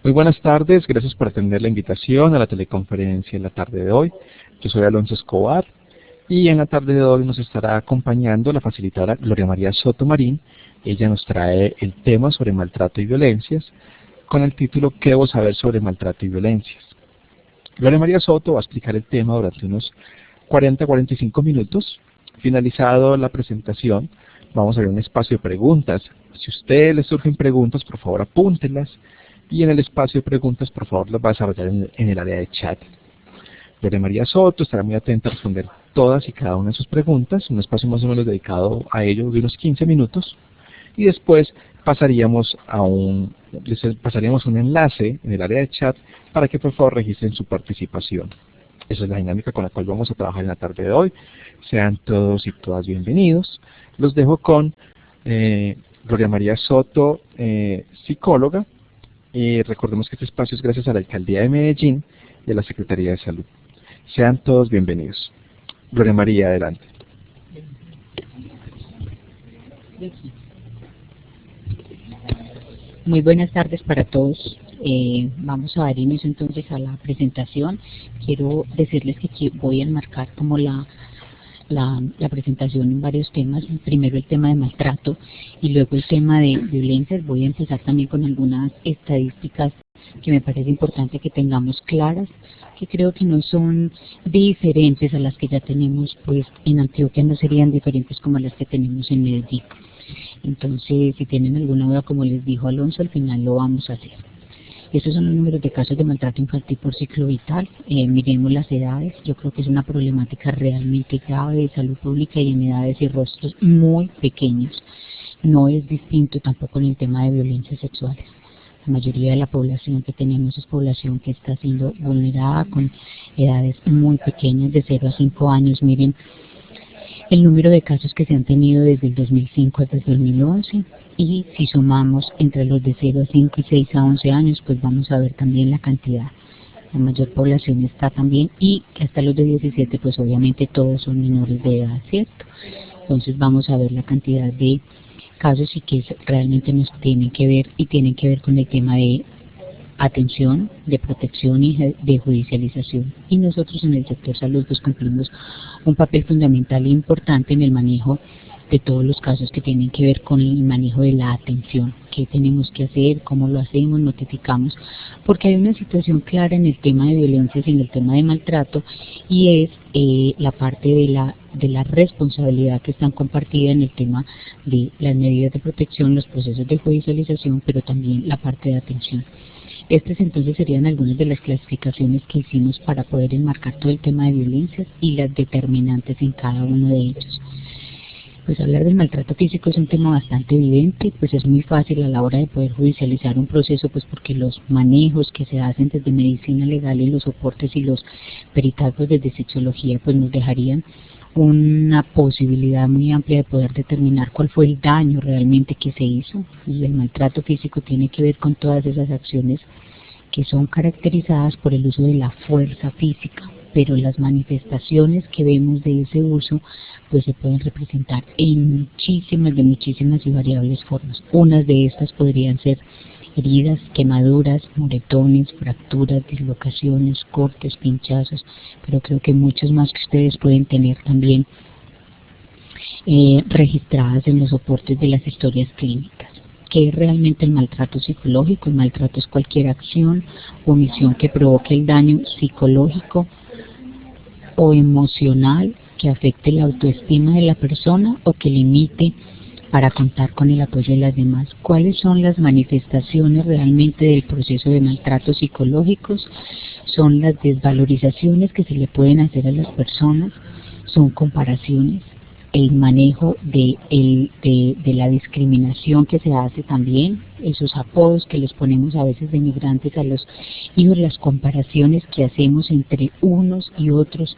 Muy buenas tardes, gracias por atender la invitación a la teleconferencia en la tarde de hoy. Yo soy Alonso Escobar y en la tarde de hoy nos estará acompañando la facilitadora Gloria María Soto Marín. Ella nos trae el tema sobre maltrato y violencias con el título ¿Qué debo saber sobre maltrato y violencias? Gloria María Soto va a explicar el tema durante unos 40-45 minutos. Finalizado la presentación, vamos a ver un espacio de preguntas. Si a usted le surgen preguntas, por favor apúntenlas. Y en el espacio de preguntas, por favor, las va a desarrollar en el área de chat. Gloria María Soto estará muy atenta a responder todas y cada una de sus preguntas, un espacio más o menos dedicado a ello de unos 15 minutos. Y después pasaríamos un enlace en el área de chat para que por favor registren su participación. Esa es la dinámica con la cual vamos a trabajar en la tarde de hoy. Sean todos y todas bienvenidos. Los dejo con Gloria María Soto, psicóloga. Y recordemos que este espacio es gracias a la Alcaldía de Medellín y a la Secretaría de Salud. Sean todos bienvenidos. Gloria María, adelante. Muy buenas tardes para todos. Vamos a dar inicio entonces a la presentación. Quiero decirles que voy a enmarcar como la presentación en varios temas. Primero el tema de maltrato y luego el tema de violencias. Voy a empezar también con algunas estadísticas que me parece importante que tengamos claras, que creo que no son diferentes a las que ya tenemos, pues en Antioquia no serían diferentes como las que tenemos en Medellín. Entonces, si tienen alguna duda, como les dijo Alonso, al final lo vamos a hacer. Estos son los números de casos de maltrato infantil por ciclo vital. Miremos las edades. Yo creo que es una problemática realmente grave de salud pública y en edades y rostros muy pequeños. No es distinto tampoco en el tema de violencias sexuales. La mayoría de la población que tenemos es población que está siendo vulnerada con edades muy pequeñas, de 0 a 5 años. Miren el número de casos que se han tenido desde el 2005 hasta el 2011, y si sumamos entre los de 0 a 5 y 6 a 11 años, pues vamos a ver también la cantidad. La mayor población está también, y hasta los de 17, pues obviamente todos son menores de edad, ¿cierto? Entonces vamos a ver la cantidad de casos y que realmente nos tienen que ver, y tienen que ver con el tema de atención, de protección y de judicialización. Y nosotros en el sector salud pues cumplimos un papel fundamental e importante en el manejo de todos los casos que tienen que ver con el manejo de la atención. ¿Qué tenemos que hacer? ¿Cómo lo hacemos? Notificamos. Porque hay una situación clara en el tema de violencias y en el tema de maltrato, y es la parte de la responsabilidad que están compartida en el tema de las medidas de protección, los procesos de judicialización, pero también la parte de atención. Estas entonces serían algunas de las clasificaciones que hicimos para poder enmarcar todo el tema de violencias y las determinantes en cada uno de ellos. Pues hablar del maltrato físico es un tema bastante evidente, pues es muy fácil a la hora de poder judicializar un proceso, pues porque los manejos que se hacen desde medicina legal y los soportes y los peritazos desde sexología pues nos dejarían una posibilidad muy amplia de poder determinar cuál fue el daño realmente que se hizo. Y el maltrato físico tiene que ver con todas esas acciones que son caracterizadas por el uso de la fuerza física, pero las manifestaciones que vemos de ese uso pues se pueden representar en muchísimas y variables formas. Unas de estas podrían ser heridas, quemaduras, moretones, fracturas, dislocaciones, cortes, pinchazos, pero creo que muchos más que ustedes pueden tener también registradas en los soportes de las historias clínicas. ¿Qué es realmente el maltrato psicológico? El maltrato es cualquier acción o omisión que provoque el daño psicológico o emocional que afecte la autoestima de la persona o que limite para contar con el apoyo de las demás. ¿Cuáles son las manifestaciones realmente del proceso de maltrato psicológicos? Son las desvalorizaciones que se le pueden hacer a las personas, son comparaciones, el manejo de la discriminación que se hace también, esos apodos que les ponemos a veces de migrantes a los hijos, las comparaciones que hacemos entre unos y otros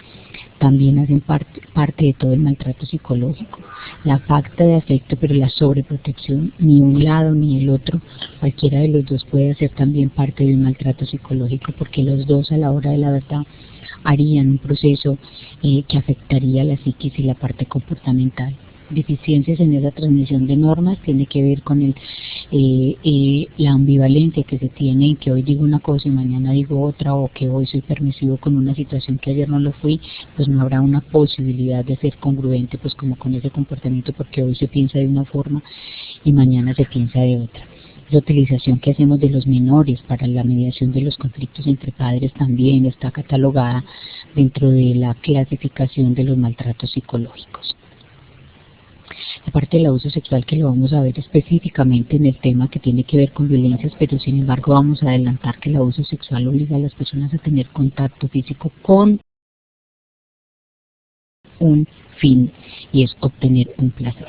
también hacen parte de todo el maltrato psicológico. La falta de afecto, pero la sobreprotección, ni un lado ni el otro, cualquiera de los dos puede hacer también parte del maltrato psicológico, porque los dos a la hora de la verdad harían un proceso que afectaría la psiquis y la parte comportamental. deficiencias en esa transmisión de normas, tiene que ver con la ambivalencia que se tiene en que hoy digo una cosa y mañana digo otra, o que hoy soy permisivo con una situación que ayer no lo fui. Pues no habrá una posibilidad de ser congruente pues como con ese comportamiento, porque hoy se piensa de una forma y mañana se piensa de otra. La utilización que hacemos de los menores para la mediación de los conflictos entre padres también está catalogada dentro de la clasificación de los maltratos psicológicos. La parte del abuso sexual, que lo vamos a ver específicamente en el tema que tiene que ver con violencias, pero sin embargo vamos a adelantar que el abuso sexual obliga a las personas a tener contacto físico con un fin, y es obtener un placer.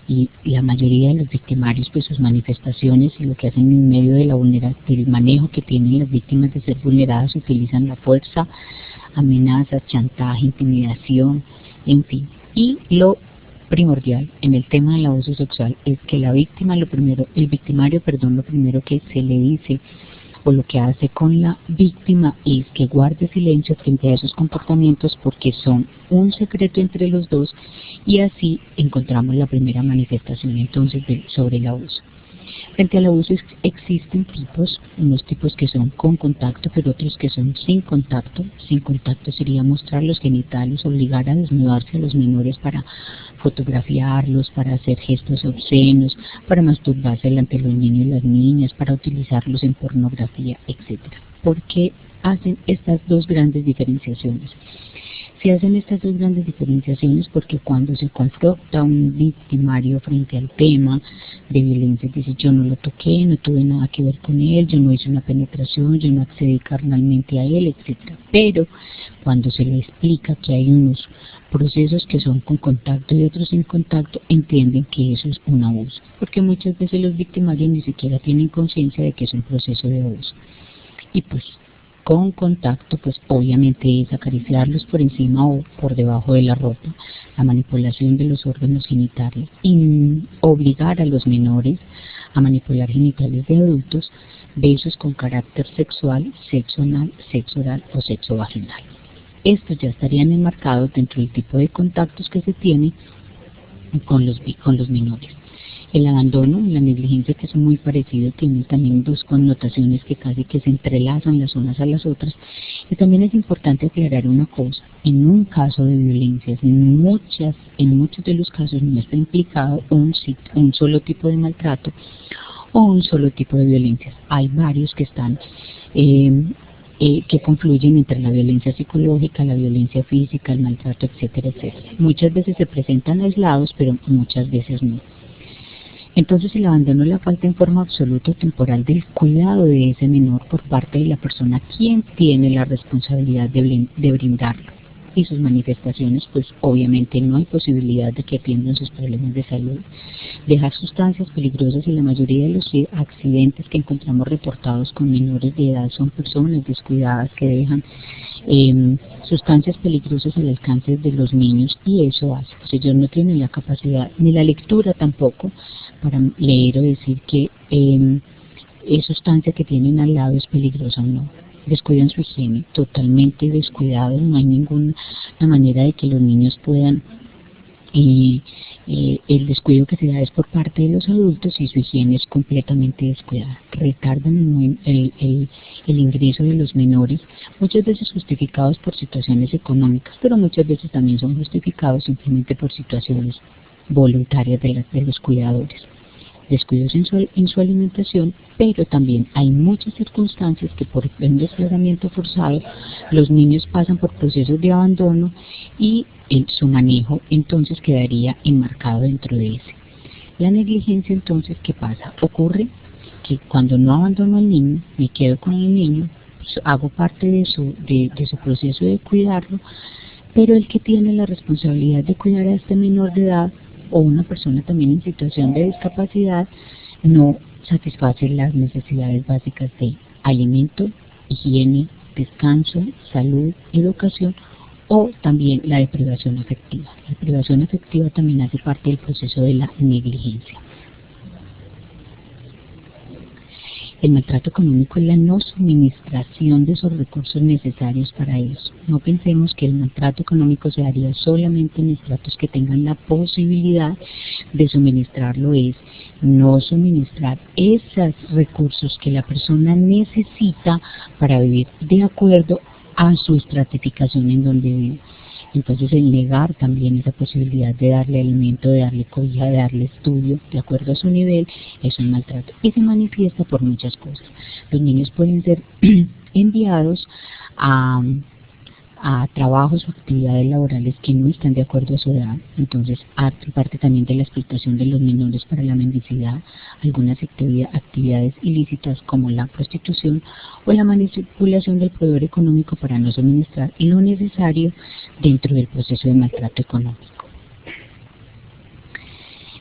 Y la mayoría de los victimarios, pues sus manifestaciones y lo que hacen en medio de del manejo que tienen las víctimas de ser vulneradas, utilizan la fuerza, amenazas, chantaje, intimidación, en fin. Y lo primordial en el tema del abuso sexual es que el victimario, lo primero que se le dice o lo que hace con la víctima es que guarde silencio frente a esos comportamientos, porque son un secreto entre los dos, y así encontramos la primera manifestación entonces sobre el abuso. Frente al abuso existen tipos, unos tipos que son con contacto, pero otros que son sin contacto. Sin contacto sería mostrar los genitales, obligar a desnudarse a los menores para fotografiarlos, para hacer gestos obscenos, para masturbarse delante de los niños y las niñas, para utilizarlos en pornografía, etc. ¿Por qué hacen estas dos grandes diferenciaciones? Se hacen estas dos grandes diferenciaciones porque cuando se confronta a un victimario frente al tema de violencia, dice: yo no lo toqué, no tuve nada que ver con él, yo no hice una penetración, yo no accedí carnalmente a él, etc. Pero cuando se le explica que hay unos procesos que son con contacto y otros sin contacto, entienden que eso es un abuso, porque muchas veces los victimarios ni siquiera tienen conciencia de que es un proceso de abuso. Y pues con contacto, pues obviamente es acariciarlos por encima o por debajo de la ropa, la manipulación de los órganos genitales, y obligar a los menores a manipular genitales de adultos, besos con carácter sexual, sexo anal, sexo oral o sexo vaginal. Estos ya estarían enmarcados dentro del tipo de contactos que se tiene con los menores. El abandono y la negligencia, que son muy parecidos, tienen también dos connotaciones que casi que se entrelazan las unas a las otras. Y también es importante aclarar una cosa: en un caso de violencias, en muchos de los casos no está implicado un solo tipo de maltrato o un solo tipo de violencias. Hay varios que están que confluyen entre la violencia psicológica, la violencia física, el maltrato, etcétera, etcétera. Muchas veces se presentan aislados, pero muchas veces no. Entonces el abandono es la falta en forma absoluta o temporal del cuidado de ese menor por parte de la persona quien tiene la responsabilidad de brindarlo. Y sus manifestaciones, pues obviamente no hay posibilidad de que atiendan sus problemas de salud. Dejar sustancias peligrosas, y la mayoría de los accidentes que encontramos reportados con menores de edad son personas descuidadas que dejan sustancias peligrosas al alcance de los niños, y eso hace, pues ellos no tienen la capacidad ni la lectura tampoco para leer o decir que sustancia que tienen al lado es peligrosa o no. Descuidan su higiene, totalmente descuidados, no hay ninguna manera de que los niños puedan, el descuido que se da es por parte de los adultos, y su higiene es completamente descuidada. Retardan el ingreso de los menores, muchas veces justificados por situaciones económicas, pero muchas veces también son justificados simplemente por situaciones voluntarias de los cuidadores. Descuidos en su alimentación, pero también hay muchas circunstancias que por el desplazamiento forzado los niños pasan por procesos de abandono, y su manejo entonces quedaría enmarcado dentro de ese. La negligencia, entonces, ¿qué pasa? Ocurre que cuando no abandono al niño, me quedo con el niño, pues hago parte de su proceso de cuidarlo, pero el que tiene la responsabilidad de cuidar a este menor de edad, o una persona también en situación de discapacidad, no satisface las necesidades básicas de alimento, higiene, descanso, salud, educación, o también la deprivación afectiva. La deprivación afectiva también hace parte del proceso de la negligencia. El maltrato económico es la no suministración de esos recursos necesarios para ellos. No pensemos que el maltrato económico se daría solamente en estratos que tengan la posibilidad de suministrarlo, es no suministrar esos recursos que la persona necesita para vivir de acuerdo a su estratificación en donde vive. Entonces el negar también esa posibilidad de darle alimento, de darle cobija, de darle estudio, de acuerdo a su nivel, es un maltrato. Y se manifiesta por muchas cosas. Los niños pueden ser enviados a trabajos o actividades laborales que no están de acuerdo a su edad. Entonces, parte también de la explotación de los menores para la mendicidad, algunas actividades ilícitas como la prostitución o la manipulación del proveedor económico para no suministrar lo necesario dentro del proceso de maltrato económico.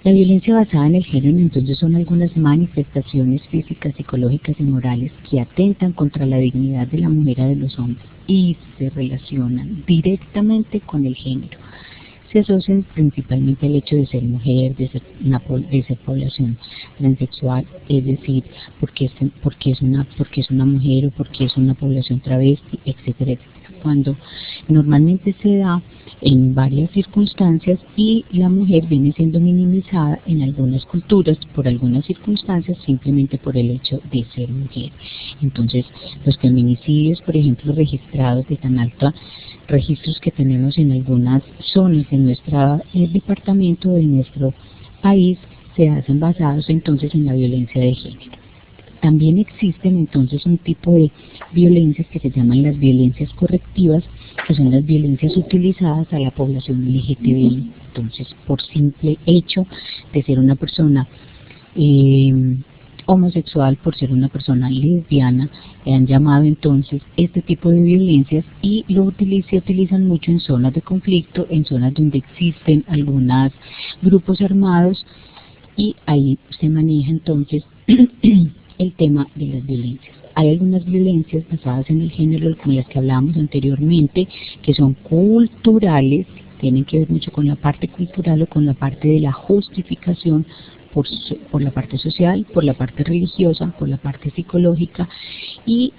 La violencia basada en el género entonces son algunas manifestaciones físicas, psicológicas y morales que atentan contra la dignidad de la mujer y de los hombres y se relacionan directamente con el género. Se asocian principalmente al hecho de ser mujer, de ser población transexual, es decir, porque es una mujer o porque es una población travesti, etcétera, etcétera. Cuando normalmente se da en varias circunstancias y la mujer viene siendo minimizada en algunas culturas por algunas circunstancias simplemente por el hecho de ser mujer. Entonces, los feminicidios, por ejemplo, registrados de tan alta registros que tenemos en algunas zonas de nuestro departamento, de nuestro país, se hacen basados entonces en la violencia de género. También existen entonces un tipo de violencias que se llaman las violencias correctivas, que son las violencias utilizadas a la población LGTBI. Entonces, por simple hecho de ser una persona homosexual, por ser una persona lesbiana, han llamado entonces este tipo de violencias y se utilizan mucho en zonas de conflicto, en zonas donde existen algunos grupos armados y ahí se maneja entonces el tema de las violencias. Hay algunas violencias basadas en el género, como las que hablábamos anteriormente, que son culturales, tienen que ver mucho con la parte cultural o con la parte de la justificación por la parte social, por la parte religiosa, por la parte psicológica, y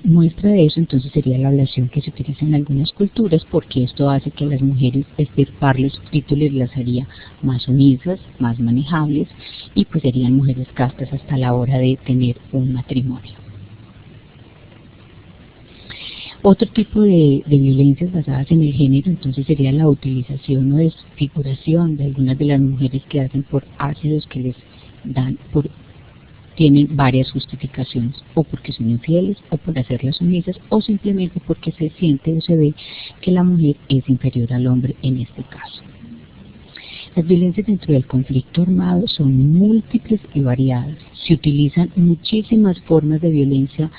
muestra de eso entonces sería la ablación que se utiliza en algunas culturas, porque esto hace que a las mujeres extirparles sus títulos las haría más sumisas, más manejables, y pues serían mujeres castas hasta la hora de tener un matrimonio. Otro tipo de violencias basadas en el género entonces sería la utilización o desfiguración de algunas de las mujeres que hacen por ácidos que les dan tienen varias justificaciones, o porque son infieles, o por hacerlas sumisas, o simplemente porque se siente o se ve que la mujer es inferior al hombre en este caso. Las violencias dentro del conflicto armado son múltiples y variadas. Se utilizan muchísimas formas de violencia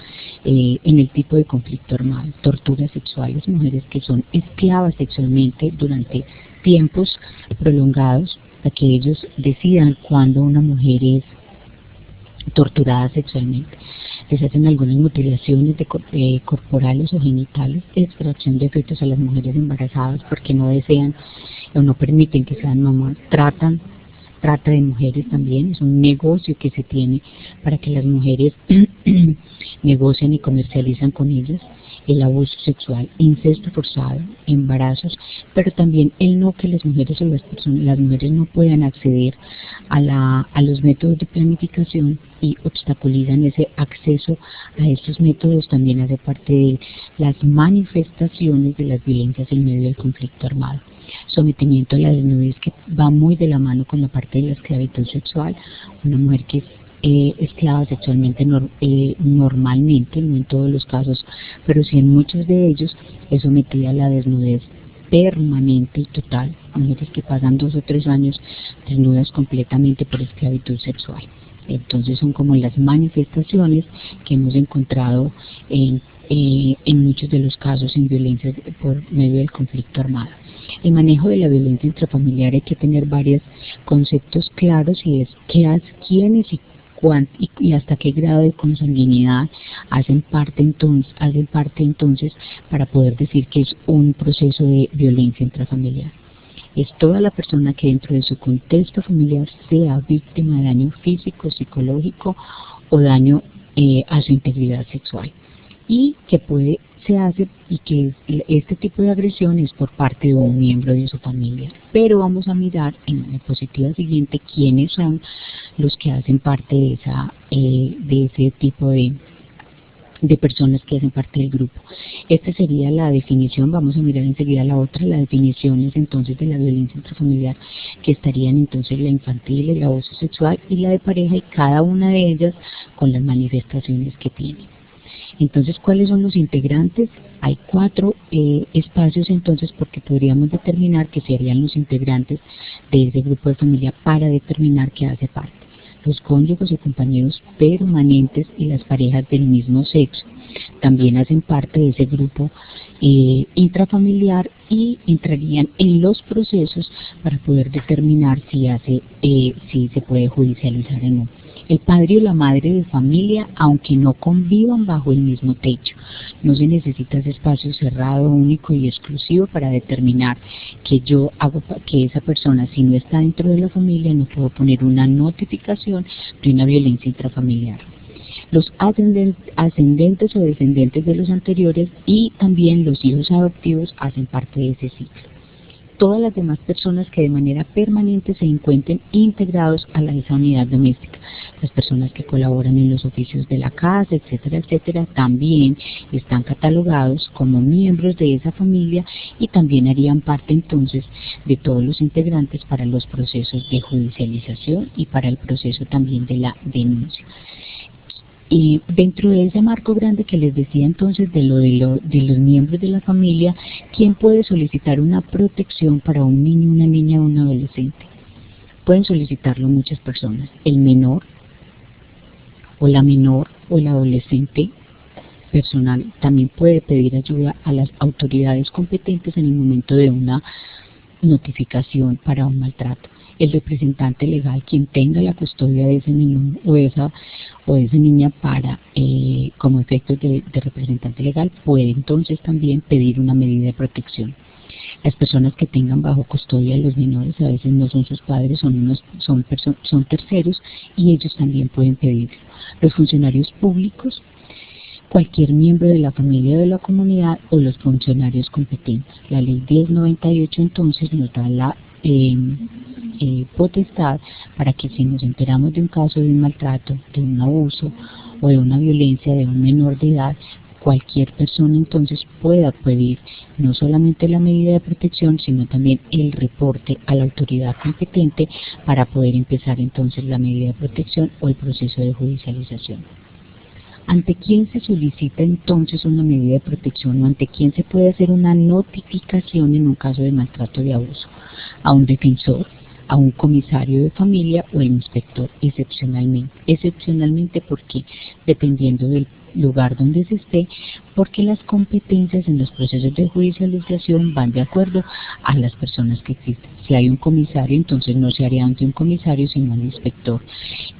en el tipo de conflicto armado. Torturas sexuales, mujeres que son esclavas sexualmente durante tiempos prolongados, para que ellos decidan cuándo una mujer es torturada sexualmente. Les hacen algunas mutilaciones corporales o genitales, extracción de fetos a las mujeres embarazadas porque no desean o no permiten que sean mamás. Trata de mujeres también, es un negocio que se tiene para que las mujeres negocian y comercializan con ellas. El abuso sexual, incesto forzado, embarazos, pero también el no que las mujeres o las mujeres no puedan acceder a los métodos de planificación y obstaculizan ese acceso a estos métodos, también hace parte de las manifestaciones de las violencias en medio del conflicto armado. Sometimiento a la desnudez, que va muy de la mano con la parte de la esclavitud sexual. Una mujer que es esclava sexualmente normalmente, no en todos los casos, pero sí en muchos de ellos, es sometida a la desnudez permanente y total. Mujeres que pasan 2 o 3 años desnudas completamente por esclavitud sexual. Entonces son como las manifestaciones que hemos encontrado en muchos de los casos en violencia por medio del conflicto armado. El manejo de la violencia intrafamiliar, hay que tener varios conceptos claros, y es quiénes y hasta qué grado de consanguinidad hacen parte entonces para poder decir que es un proceso de violencia intrafamiliar. Es toda la persona que dentro de su contexto familiar sea víctima de daño físico, psicológico o daño a su integridad sexual, y que se hace y que este tipo de agresión es por parte de un miembro de su familia. Pero vamos a mirar en la diapositiva siguiente quiénes son los que hacen parte de ese tipo de personas que hacen parte del grupo. Esta sería la definición. Vamos a mirar enseguida la otra. La definición es entonces de la violencia intrafamiliar, que estarían entonces la infantil, el abuso sexual y la de pareja, y cada una de ellas con las manifestaciones que tiene. Entonces, ¿cuáles son los integrantes? Hay 4 espacios entonces, porque podríamos determinar que serían los integrantes de ese grupo de familia para determinar qué hace parte. Los cónyuges o compañeros permanentes y las parejas del mismo sexo también hacen parte de ese grupo intrafamiliar y entrarían en los procesos para poder determinar si se puede judicializar o no. El padre o la madre de familia, aunque no convivan bajo el mismo techo, no se necesita ese espacio cerrado, único y exclusivo para determinar que esa persona, si no está dentro de la familia, no puedo poner una notificación de una violencia intrafamiliar. Los ascendentes o descendentes de los anteriores y también los hijos adoptivos hacen parte de ese ciclo. Todas las demás personas que de manera permanente se encuentren integrados a esa unidad doméstica, las personas que colaboran en los oficios de la casa, etcétera, etcétera, también están catalogados como miembros de esa familia y también harían parte entonces de todos los integrantes para los procesos de judicialización y para el proceso también de la denuncia. Y dentro de ese marco grande que les decía entonces de los miembros de la familia, ¿quién puede solicitar una protección para un niño, una niña o un adolescente? Pueden solicitarlo muchas personas. El menor o la menor o el adolescente personal también puede pedir ayuda a las autoridades competentes en el momento de una notificación para un maltrato. El representante legal, quien tenga la custodia de ese niño o de esa niña como efectos de representante legal, puede entonces también pedir una medida de protección. Las personas que tengan bajo custodia de los menores, a veces no son sus padres, son terceros, y ellos también pueden pedirlo. Los funcionarios públicos, cualquier miembro de la familia o de la comunidad, o los funcionarios competentes. La ley 1098 entonces nos da la potestad para que, si nos enteramos de un caso de un maltrato, de un abuso o de una violencia de un menor de edad, cualquier persona entonces pueda pedir no solamente la medida de protección, sino también el reporte a la autoridad competente para poder empezar entonces la medida de protección o el proceso de judicialización. ¿Ante quién se solicita entonces una medida de protección o ante quién se puede hacer una notificación en un caso de maltrato o de abuso? A un defensor, a un comisario de familia o el inspector, excepcionalmente. Excepcionalmente, porque dependiendo del lugar donde se esté, porque las competencias en los procesos de judicialización van de acuerdo a las personas que existen. Si hay un comisario, entonces no se haría ante un comisario, sino al inspector.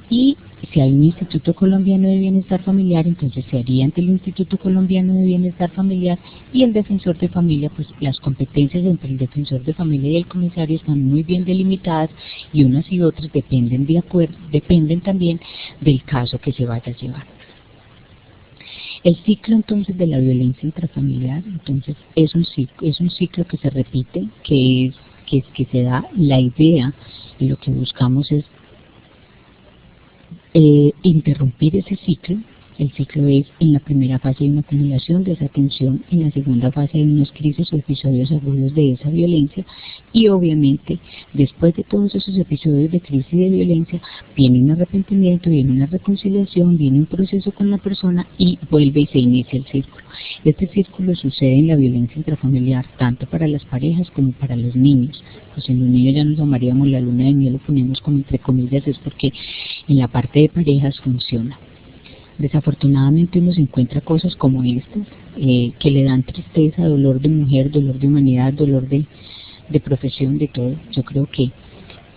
Y si hay un Instituto Colombiano de Bienestar Familiar, entonces se haría ante el Instituto Colombiano de Bienestar Familiar, y el defensor de familia, pues las competencias entre el defensor de familia y el comisario están muy bien delimitadas, y unas y otras dependen también del caso que se vaya a llevar. El ciclo entonces de la violencia intrafamiliar, entonces es un ciclo que se repite, que se da la idea, y lo que buscamos es interrumpir ese ciclo. El ciclo es: en la primera fase hay una acumulación de esa tensión, en la segunda fase hay unas crisis o episodios agudos de esa violencia, y obviamente después de todos esos episodios de crisis y de violencia viene un arrepentimiento, viene una reconciliación, viene un proceso con la persona y vuelve y se inicia el círculo. Este círculo sucede en la violencia intrafamiliar tanto para las parejas como para los niños. Pues en los niños ya nos llamaríamos la luna de miel, lo ponemos como entre comillas, es porque en la parte de parejas funciona. Desafortunadamente uno se encuentra cosas como estas, que le dan tristeza, dolor de mujer, dolor de humanidad, dolor de profesión, de todo. Yo creo que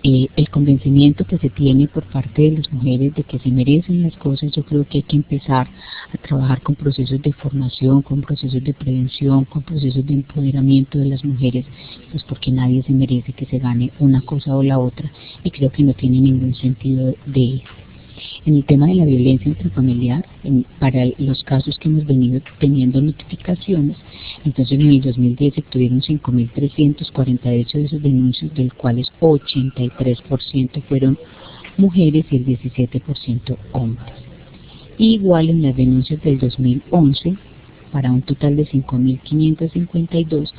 el convencimiento que se tiene por parte de las mujeres de que se merecen las cosas, yo creo que hay que empezar a trabajar con procesos de formación, con procesos de prevención, con procesos de empoderamiento de las mujeres, pues porque nadie se merece que se gane una cosa o la otra, y creo que no tiene ningún sentido de En el tema de la violencia intrafamiliar, para los casos que hemos venido teniendo notificaciones, entonces en el 2010 se tuvieron 5.348 de esos denuncios, del cuales 83% fueron mujeres y el 17% hombres. Igual en las denuncias del 2011, para un total de 5.552,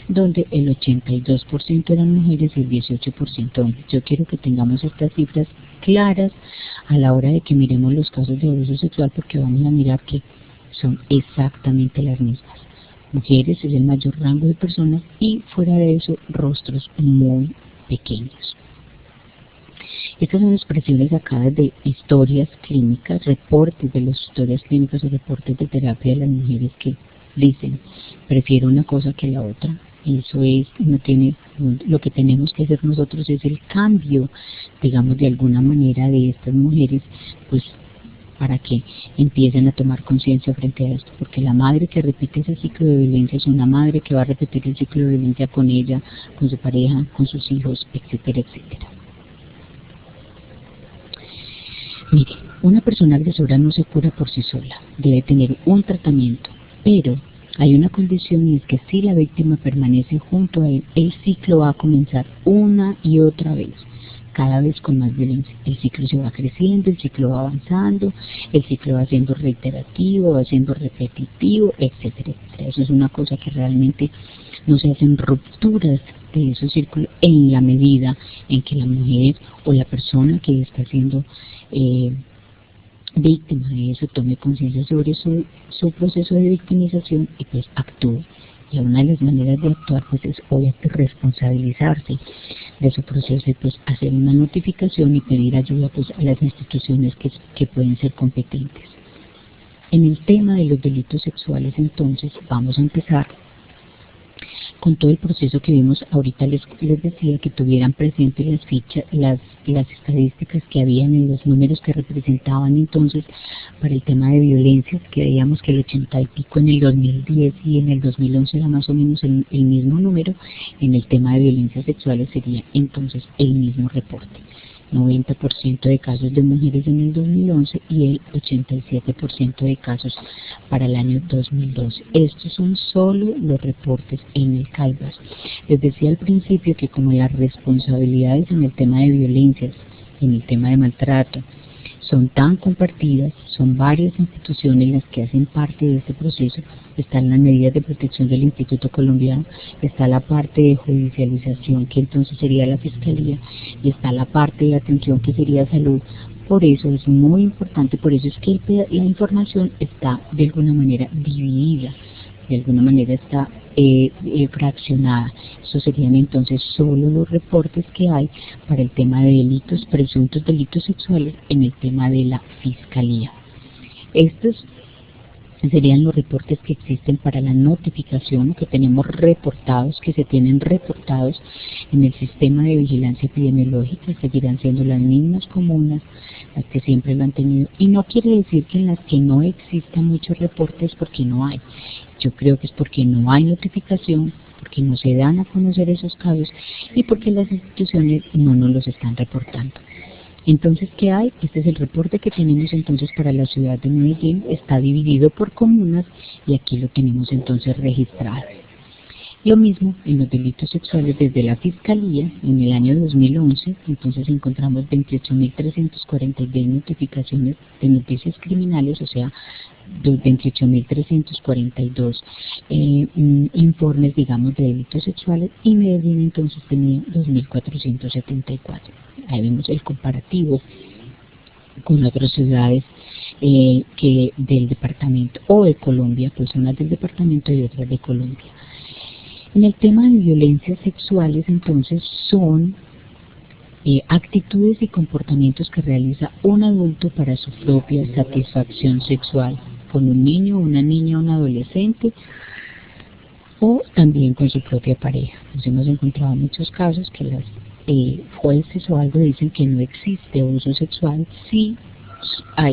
donde el 82% eran mujeres y el 18% hombres. Yo quiero que tengamos estas cifras claras a la hora de que miremos los casos de abuso sexual, porque vamos a mirar que son exactamente las mismas. Mujeres es el mayor rango de personas y fuera de eso rostros muy pequeños. Estas son expresiones sacadas de historias clínicas, reportes de las historias clínicas o reportes de terapia de las mujeres que dicen, prefiero una cosa que la otra. Eso es, lo que tenemos que hacer nosotros es el cambio, digamos, de alguna manera de estas mujeres, pues para que empiecen a tomar conciencia frente a esto, porque la madre que repite ese ciclo de violencia es una madre que va a repetir el ciclo de violencia con ella, con su pareja, con sus hijos, etcétera, etcétera. Mire, una persona agresora no se cura por sí sola, debe tener un tratamiento, pero hay una condición, y es que si la víctima permanece junto a él, el ciclo va a comenzar una y otra vez, cada vez con más violencia. El ciclo se va creciendo, el ciclo va avanzando, el ciclo va siendo reiterativo, va siendo repetitivo, etcétera, etcétera. Eso es una cosa que realmente no se hacen rupturas de esos círculos en la medida en que la mujer o la persona que está siendo víctima de eso tome conciencia sobre su proceso de victimización y pues actúe. Y una de las maneras de actuar pues es obviamente responsabilizarse de su proceso y pues hacer una notificación y pedir ayuda pues a las instituciones que pueden ser competentes. En el tema de los delitos sexuales entonces vamos a empezar con todo el proceso que vimos. Ahorita les decía que tuvieran presente las fichas, las estadísticas que habían en los números que representaban entonces para el tema de violencias, que veíamos que el 80 y pico en el 2010 y en el 2011 era más o menos el mismo número. En el tema de violencias sexuales sería entonces el mismo reporte. 90% de casos de mujeres en el 2011 y el 87% de casos para el año 2012. Estos son solo los reportes en el Caldas. Les decía al principio que como las responsabilidades en el tema de violencias, en el tema de maltrato, son tan compartidas, son varias instituciones las que hacen parte de este proceso. Están las medidas de protección del Instituto Colombiano, está la parte de judicialización que entonces sería la Fiscalía, y está la parte de atención que sería salud. Por eso es muy importante, por eso es que la información está de alguna manera dividida, de alguna manera está fraccionada. Eso serían entonces solo los reportes que hay para el tema de delitos, presuntos delitos sexuales en el tema de la Fiscalía. Estos serían los reportes que existen para la notificación, que tenemos reportados, que se tienen reportados en el sistema de vigilancia epidemiológica. Seguirán siendo las mismas comunas las que siempre lo han tenido, y no quiere decir que en las que no existan muchos reportes porque no hay. Yo creo que es porque no hay notificación, porque no se dan a conocer esos casos y porque las instituciones no nos los están reportando. Entonces, ¿qué hay? Este es el reporte que tenemos entonces para la ciudad de Medellín. Está dividido por comunas y aquí lo tenemos entonces registrado. Lo mismo en los delitos sexuales desde la Fiscalía. En el año 2011, entonces encontramos 28.342 notificaciones de noticias criminales, o sea, 28.342 informes, digamos, de delitos sexuales, y Medellín entonces tenía 2.474. Ahí vemos el comparativo con otras ciudades que del departamento o de Colombia, pues unas del departamento y otras de Colombia. En el tema de violencias sexuales, entonces, son actitudes y comportamientos que realiza un adulto para su propia satisfacción sexual, con un niño, una niña, un adolescente, o también con su propia pareja. Nos hemos encontrado muchos casos que las jueces o algo dicen que no existe abuso sexual. Sí,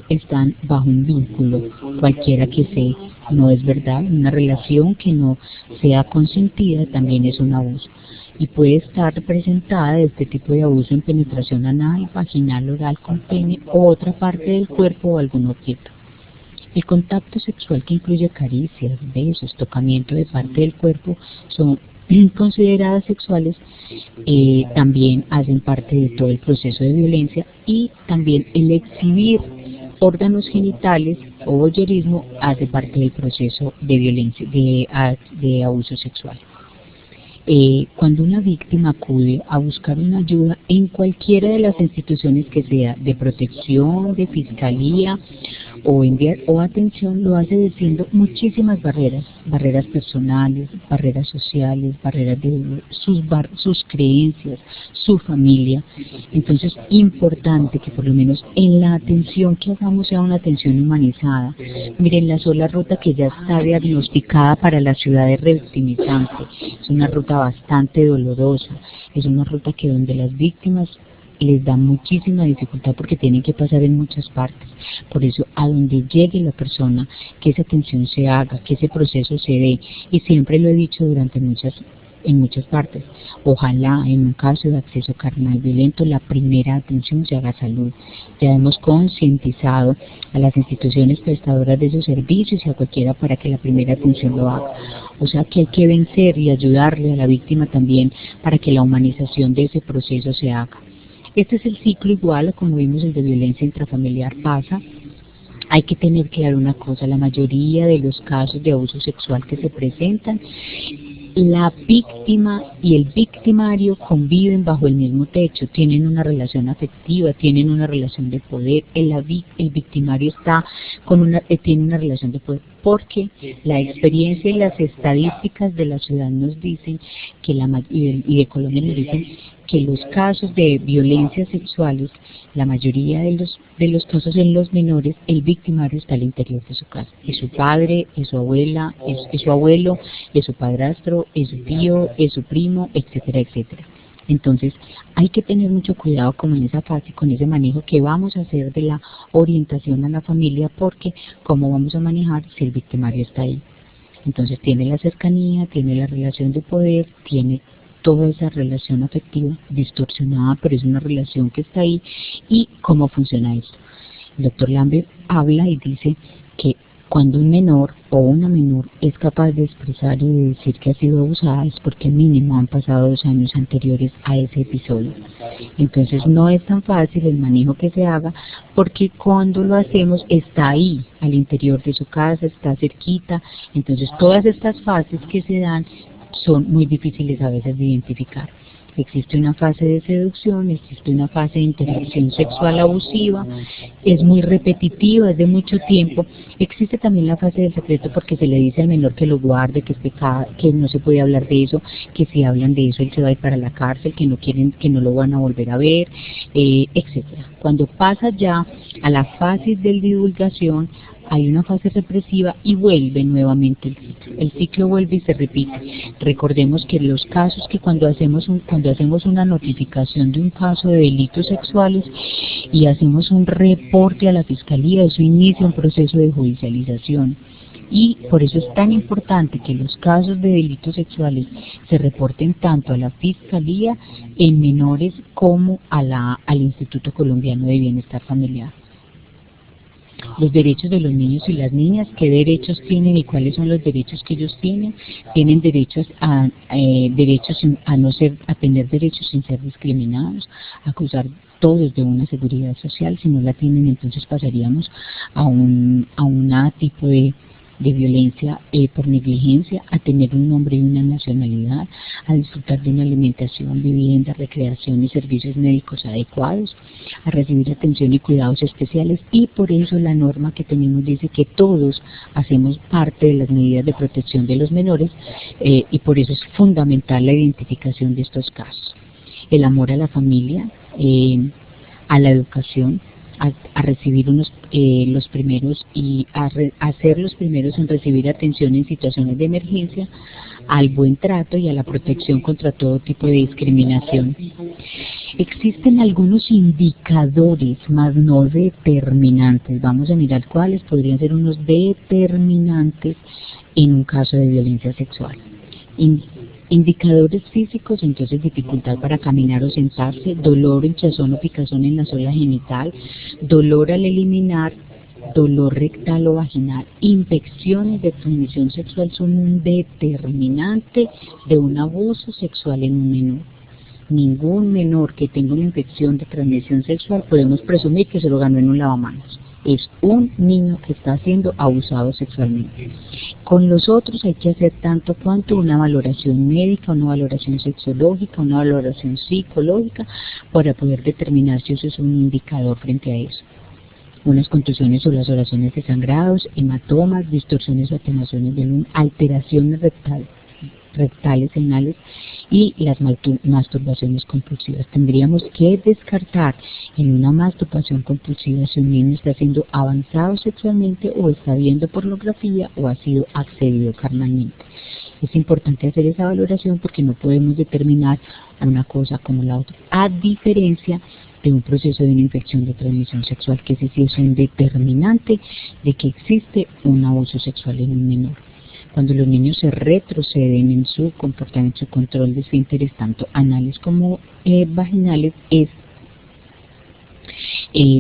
están bajo un vínculo, cualquiera que sea, no es verdad. Una relación que no sea consentida también es un abuso y puede estar representada de este tipo de abuso en penetración anal, vaginal, oral con pene o otra parte del cuerpo o algún objeto. El contacto sexual, que incluye caricias, besos, tocamiento de parte del cuerpo, son consideradas sexuales, también hacen parte de todo el proceso de violencia, y también el exhibir órganos genitales o voyeurismo hace parte del proceso de violencia, de abuso sexual. Cuando una víctima acude a buscar una ayuda en cualquiera de las instituciones que sea, de protección, de fiscalía o atención, lo hace venciendo muchísimas barreras personales, barreras sociales, barreras de sus creencias, su familia. Entonces, importante que por lo menos en la atención que hagamos sea una atención humanizada. Miren, la sola ruta que ya está diagnosticada para la ciudad es revictimizante, es una ruta bastante dolorosa, es una ruta que donde las víctimas les da muchísima dificultad porque tienen que pasar en muchas partes. Por eso, a donde llegue la persona, que esa atención se haga, que ese proceso se dé, y siempre lo he dicho en muchas partes, ojalá en un caso de acceso carnal violento la primera atención se haga salud. Ya hemos concientizado a las instituciones prestadoras de esos servicios y a cualquiera para que la primera atención lo haga. O sea que hay que vencer y ayudarle a la víctima también para que la humanización de ese proceso se haga. Este es el ciclo igual a como vimos el de violencia intrafamiliar pasa. Hay que tener claro una cosa, la mayoría de los casos de abuso sexual que se presentan, la víctima y el victimario conviven bajo el mismo techo, tienen una relación afectiva, tienen una relación de poder. El victimario tiene una relación de poder porque la experiencia y las estadísticas de la ciudad nos dicen que y de Colombia nos dicen que los casos de violencias sexuales, la mayoría de los casos en los menores, el victimario está al interior de su casa. Es su padre, es su abuela, es su abuelo, es su padrastro, es su tío, es su primo, etcétera, etcétera. Entonces, hay que tener mucho cuidado como en esa fase, con ese manejo que vamos a hacer de la orientación a la familia, porque cómo vamos a manejar si el victimario está ahí. Entonces, tiene la cercanía, tiene la relación de poder, tiene toda esa relación afectiva distorsionada, pero es una relación que está ahí. ¿Y cómo funciona esto? El doctor Lambert habla y dice que cuando un menor o una menor es capaz de expresar y de decir que ha sido abusada es porque mínimo han pasado 2 años anteriores a ese episodio. Entonces no es tan fácil el manejo que se haga, porque cuando lo hacemos está ahí, al interior de su casa, está cerquita. Entonces todas estas fases que se dan son muy difíciles a veces de identificar. Existe una fase de seducción, existe una fase de interacción sexual abusiva, es muy repetitiva, es de mucho tiempo. Existe también la fase del secreto, porque se le dice al menor que lo guarde, que es pecado, que no se puede hablar de eso, que si hablan de eso él se va a ir para la cárcel, que no quieren, que no lo van a volver a ver, etcétera. Cuando pasa ya a la fase de divulgación, hay una fase represiva y vuelve nuevamente el ciclo. El ciclo vuelve y se repite. Recordemos que los casos que cuando hacemos una notificación de un caso de delitos sexuales y hacemos un reporte a la fiscalía, eso inicia un proceso de judicialización. Y por eso es tan importante que los casos de delitos sexuales se reporten tanto a la Fiscalía en menores como al Instituto Colombiano de Bienestar Familiar. Los derechos de los niños y las niñas, qué derechos tienen y cuáles son los derechos que ellos tienen. Tienen derechos a tener derechos sin ser discriminados, a gozar todos de una seguridad social. Si no la tienen, entonces pasaríamos a una tipo de violencia por negligencia, a tener un nombre y una nacionalidad, a disfrutar de una alimentación, vivienda, recreación y servicios médicos adecuados, a recibir atención y cuidados especiales. Y por eso la norma que tenemos dice que todos hacemos parte de las medidas de protección de los menores, y por eso es fundamental la identificación de estos casos. El amor a la familia, a la educación, a recibir los primeros y a ser los primeros en recibir atención en situaciones de emergencia, al buen trato y a la protección contra todo tipo de discriminación. Existen algunos indicadores, más no determinantes. Vamos a mirar cuáles podrían ser unos determinantes en un caso de violencia sexual. Indicadores físicos, entonces dificultad para caminar o sentarse, dolor, hinchazón o picazón en la zona genital, dolor al eliminar, dolor rectal o vaginal, infecciones de transmisión sexual son un determinante de un abuso sexual en un menor. Ningún menor que tenga una infección de transmisión sexual podemos presumir que se lo ganó en un lavamanos. Es un niño que está siendo abusado sexualmente. Con los otros hay que hacer tanto cuanto una valoración médica, una valoración sexológica, una valoración psicológica para poder determinar si eso es un indicador frente a eso. Unas contusiones o laceraciones de sangrados, hematomas, distorsiones o atenuaciones de luz, alteraciones rectales, anales y las masturbaciones compulsivas. Tendríamos que descartar en una masturbación compulsiva si un niño está siendo avanzado sexualmente o está viendo pornografía o ha sido accedido carnalmente. Es importante hacer esa valoración porque no podemos determinar una cosa como la otra, a diferencia de un proceso de una infección de transmisión sexual, que ese sí es un determinante de que existe un abuso sexual en un menor. Cuando los niños se retroceden en su comportamiento, su control de esfínteres, tanto anales como vaginales, es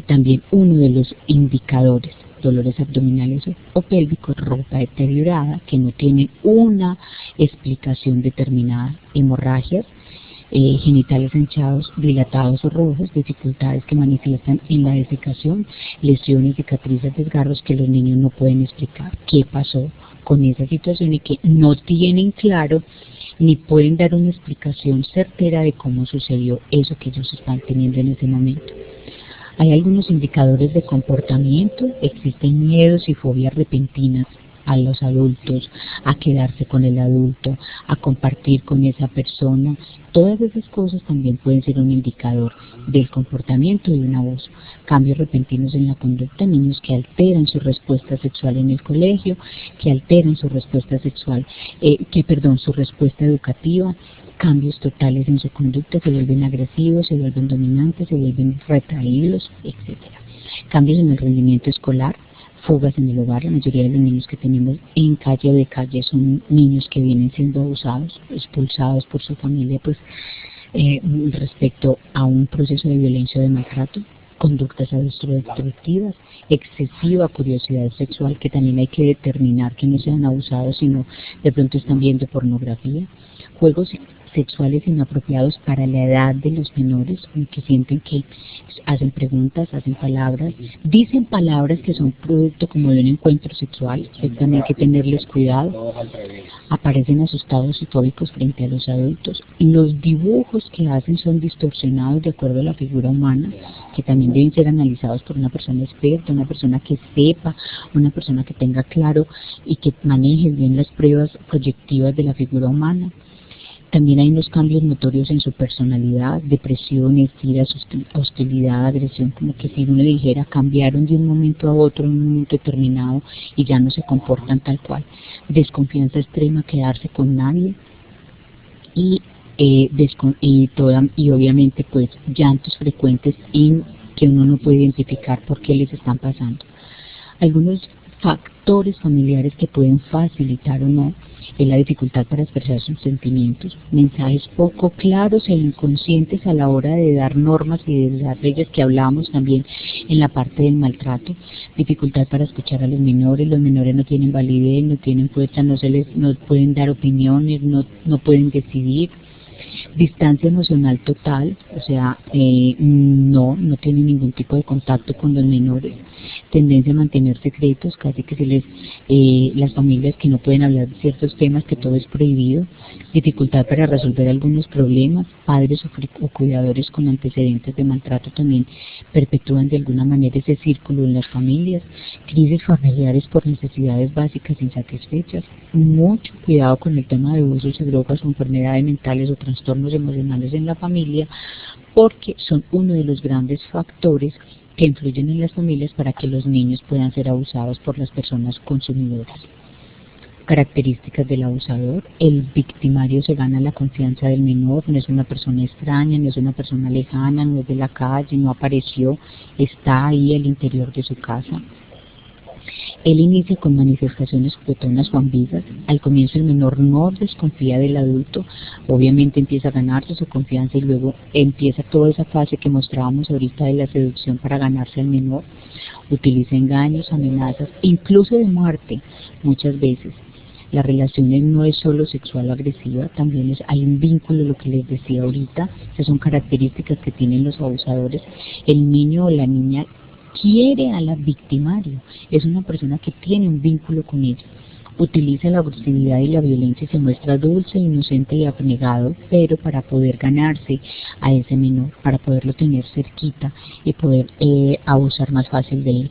también uno de los indicadores. Dolores abdominales o pélvicos, ropa deteriorada, que no tienen una explicación determinada, hemorragias, genitales hinchados, dilatados o rojos, dificultades que manifiestan en la defecación, lesiones, cicatrices, desgarros que los niños no pueden explicar qué pasó con esa situación y que no tienen claro ni pueden dar una explicación certera de cómo sucedió eso que ellos están teniendo en ese momento. Hay algunos indicadores de comportamiento, existen miedos y fobias repentinas a los adultos, a quedarse con el adulto, a compartir con esa persona. Todas esas cosas también pueden ser un indicador del comportamiento de un abuso. Cambios repentinos en la conducta, niños que alteran su respuesta sexual en el colegio, que alteran su respuesta sexual, su respuesta educativa, cambios totales en su conducta, se vuelven agresivos, se vuelven dominantes, se vuelven retraídos, etc. Cambios en el rendimiento escolar, fugas en el hogar. La mayoría de los niños que tenemos en calle o de calle son niños que vienen siendo abusados, expulsados por su familia, respecto a un proceso de violencia o de maltrato. Conductas autodestructivas, excesiva curiosidad sexual, que también hay que determinar que no sean abusados, sino de pronto están viendo pornografía. Juegos sexuales inapropiados para la edad de los menores, que sienten que hacen preguntas, hacen palabras, dicen palabras que son producto como de un encuentro sexual, que también hay que tenerles cuidado. Aparecen asustados y fóbicos frente a los adultos. Los dibujos que hacen son distorsionados de acuerdo a la figura humana, que también deben ser analizados por una persona experta, una persona que sepa, una persona que tenga claro y que maneje bien las pruebas proyectivas de la figura humana. También hay unos cambios notorios en su personalidad, depresiones, iras, hostilidad, agresión, como que si uno dijera cambiaron de un momento a otro en un momento determinado y ya no se comportan tal cual. Desconfianza extrema, quedarse con nadie y obviamente pues llantos frecuentes que uno no puede identificar por qué les están pasando. Algunos factores familiares que pueden facilitar o no es la dificultad para expresar sus sentimientos, mensajes poco claros e inconscientes a la hora de dar normas y de dar leyes, que hablábamos también en la parte del maltrato, dificultad para escuchar a los menores no tienen validez, no tienen fuerza, no pueden dar opiniones, no pueden decidir. Distancia emocional total, o sea, no tienen ningún tipo de contacto con los menores. Tendencia a mantener secretos, casi que las familias que no pueden hablar de ciertos temas, que todo es prohibido. Dificultad para resolver algunos problemas. Padres o cuidadores con antecedentes de maltrato también perpetúan de alguna manera ese círculo en las familias. Crisis familiares por necesidades básicas insatisfechas. Mucho cuidado con el tema de abusos de drogas o enfermedades mentales o trastornos emocionales en la familia, porque son uno de los grandes factores que influyen en las familias para que los niños puedan ser abusados por las personas consumidoras. Características del abusador: el victimario se gana la confianza del menor, no es una persona extraña, no es una persona lejana, no es de la calle, no apareció, está ahí al interior de su casa. Él inicia con manifestaciones juguetonas o ambiguas. Al comienzo el menor no desconfía del adulto, obviamente empieza a ganarse su confianza y luego empieza toda esa fase que mostrábamos ahorita de la seducción para ganarse al menor. Utiliza engaños, amenazas, incluso de muerte muchas veces. La relación no es solo sexual o agresiva, también hay un vínculo, lo que les decía ahorita. Esas son características que tienen los abusadores. El niño o la niña quiere a la victimario, es una persona que tiene un vínculo con ella. Utiliza la agresividad y la violencia y se muestra dulce, inocente y abnegado, pero para poder ganarse a ese menor, para poderlo tener cerquita y poder abusar más fácil de él.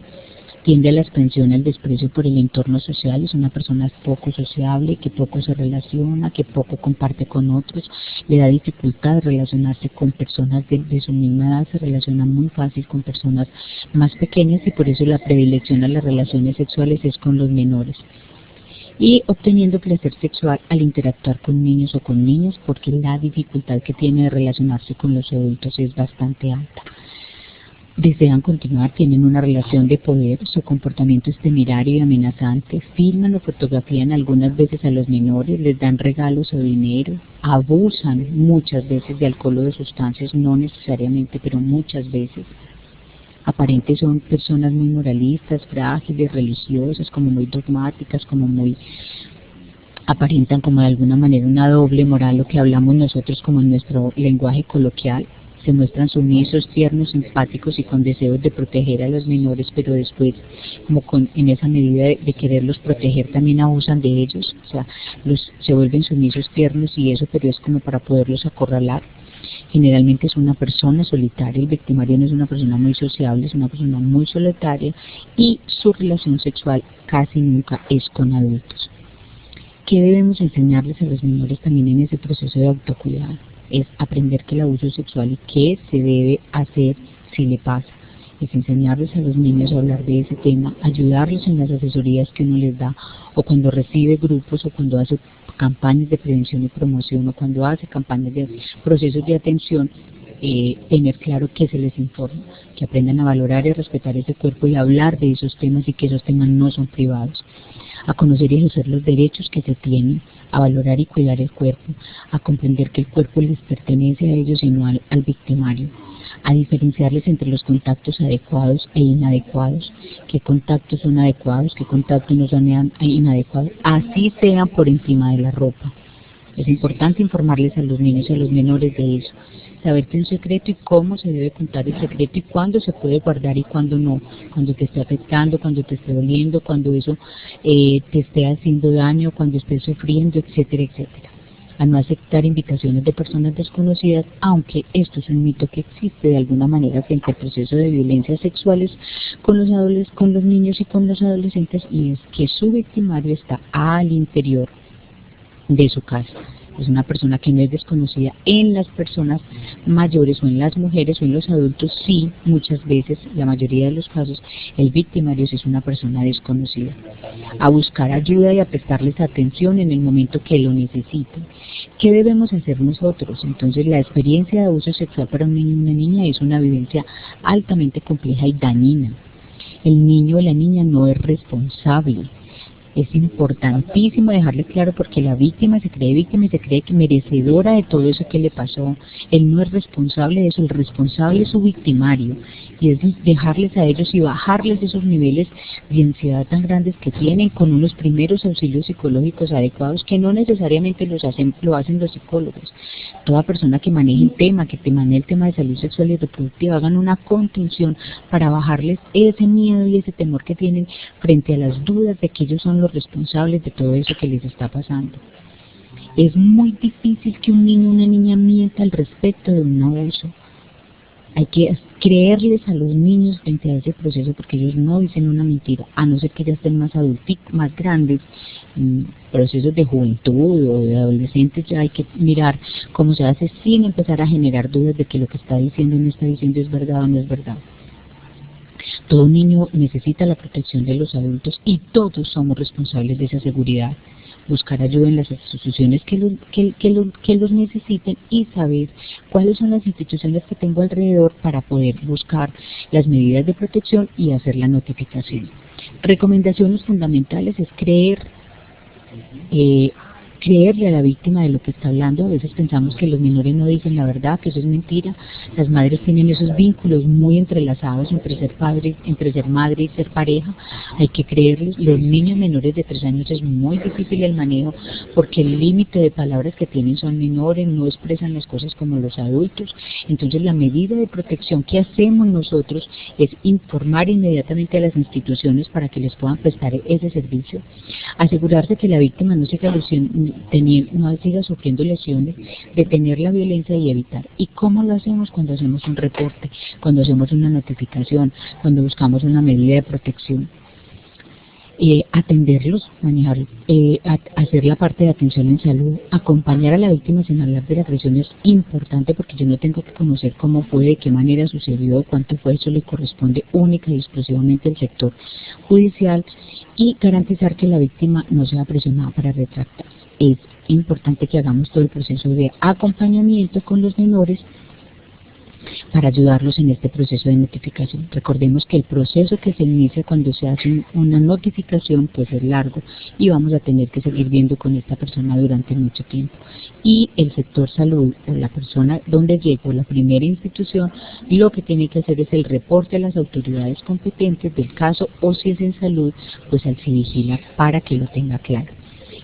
Tiende a la expansión, al desprecio por el entorno social, es una persona poco sociable, que poco se relaciona, que poco comparte con otros, le da dificultad de relacionarse con personas de su misma edad, se relaciona muy fácil con personas más pequeñas y por eso la predilección a las relaciones sexuales es con los menores. Y obteniendo placer sexual al interactuar con niños o con niñas, porque la dificultad que tiene de relacionarse con los adultos es bastante alta. Desean continuar, tienen una relación de poder, su comportamiento es temerario y amenazante, filman o fotografían algunas veces a los menores, les dan regalos o dinero, abusan muchas veces de alcohol o de sustancias, no necesariamente, pero muchas veces. Aparentes son personas muy moralistas, frágiles, religiosas, como muy dogmáticas, como muy aparentan como de alguna manera una doble moral, lo que hablamos nosotros como en nuestro lenguaje coloquial. Se muestran sumisos, tiernos, simpáticos y con deseos de proteger a los menores, pero después, en esa medida de quererlos proteger, también abusan de ellos, o sea, se vuelven sumisos, tiernos y eso, pero es como para poderlos acorralar. Generalmente es una persona solitaria, el victimario no es una persona muy sociable, es una persona muy solitaria y su relación sexual casi nunca es con adultos. ¿Qué debemos enseñarles a los menores también en ese proceso de autocuidado? Es aprender que el abuso sexual y qué se debe hacer si le pasa. Es enseñarles a los niños a hablar de ese tema, ayudarlos en las asesorías que uno les da, o cuando recibe grupos, o cuando hace campañas de prevención y promoción, o cuando hace campañas de procesos de atención, tener claro que se les informa, que aprendan a valorar y a respetar ese cuerpo y a hablar de esos temas y que esos temas no son privados. A conocer y ejercer los derechos que se tienen, a valorar y cuidar el cuerpo, a comprender que el cuerpo les pertenece a ellos y no al victimario, a diferenciarles entre los contactos adecuados e inadecuados, qué contactos son adecuados, qué contactos no son inadecuados, así sean por encima de la ropa. Es importante informarles a los niños y a los menores de eso, saber qué es un secreto y cómo se debe contar el secreto y cuándo se puede guardar y cuándo no, cuando te esté afectando, cuando te esté doliendo, cuando eso te esté haciendo daño, cuando estés sufriendo, etcétera, etcétera. A no aceptar invitaciones de personas desconocidas, aunque esto es un mito que existe de alguna manera frente al proceso de violencias sexuales con los niños y con los adolescentes, y es que su victimario está al interior de su casa. Es una persona que no es desconocida. En las personas mayores o en las mujeres o en los adultos, sí, muchas veces, la mayoría de los casos, el victimario sí es una persona desconocida. A buscar ayuda y a prestarles atención en el momento que lo necesiten. ¿Qué debemos hacer nosotros? Entonces, la experiencia de abuso sexual para un niño y una niña es una vivencia altamente compleja y dañina. El niño o la niña no es responsable. Es importantísimo dejarle claro, porque la víctima se cree víctima y se cree que merecedora de todo eso que le pasó. Él no es responsable de eso, el responsable es su victimario. Y es dejarles a ellos y bajarles esos niveles de ansiedad tan grandes que tienen con unos primeros auxilios psicológicos adecuados que no necesariamente lo hacen los psicólogos. Toda persona que maneje el tema, que te maneje el tema de salud sexual y reproductiva, hagan una contención para bajarles ese miedo y ese temor que tienen frente a las dudas de que ellos son los responsables de todo eso que les está pasando. Es muy difícil que un niño o una niña mienta al respecto de un abuso. Hay que creerles a los niños frente a ese proceso, porque ellos no dicen una mentira, a no ser que ya estén más más grandes, procesos de juventud o de adolescentes. Ya hay que mirar cómo se hace sin empezar a generar dudas de que lo que está diciendo o no está diciendo es verdad o no es verdad. Todo niño necesita la protección de los adultos y todos somos responsables de esa seguridad. Buscar ayuda en las instituciones que los necesiten y saber cuáles son las instituciones que tengo alrededor para poder buscar las medidas de protección y hacer la notificación. Recomendaciones fundamentales es creerle a la víctima de lo que está hablando. A veces pensamos que los menores no dicen la verdad, que eso es mentira. Las madres tienen esos vínculos muy entrelazados entre ser padre, entre ser madre y ser pareja. Hay que creerles. Los niños menores de 3 años es muy difícil el manejo porque el límite de palabras que tienen son menores, no expresan las cosas como los adultos. Entonces la medida de protección que hacemos nosotros es informar inmediatamente a las instituciones para que les puedan prestar ese servicio. Asegurarse que la víctima no no siga sufriendo lesiones, detener la violencia y evitar. ¿Y cómo lo hacemos? Cuando hacemos un reporte, cuando hacemos una notificación, cuando buscamos una medida de protección. Atenderlos, manejar, hacer la parte de atención en salud, acompañar a la víctima sin hablar de la agresión es importante porque yo no tengo que conocer cómo fue, de qué manera sucedió, cuánto fue, eso le corresponde única y exclusivamente al sector judicial, y garantizar que la víctima no sea presionada para retractar. Es importante que hagamos todo el proceso de acompañamiento con los menores para ayudarlos en este proceso de notificación. Recordemos que el proceso que se inicia cuando se hace una notificación puede ser largo y vamos a tener que seguir viendo con esta persona durante mucho tiempo. Y el sector salud o la persona donde llegó, la primera institución, lo que tiene que hacer es el reporte a las autoridades competentes del caso, o si es en salud, pues al CIVIGILA, para que lo tenga claro.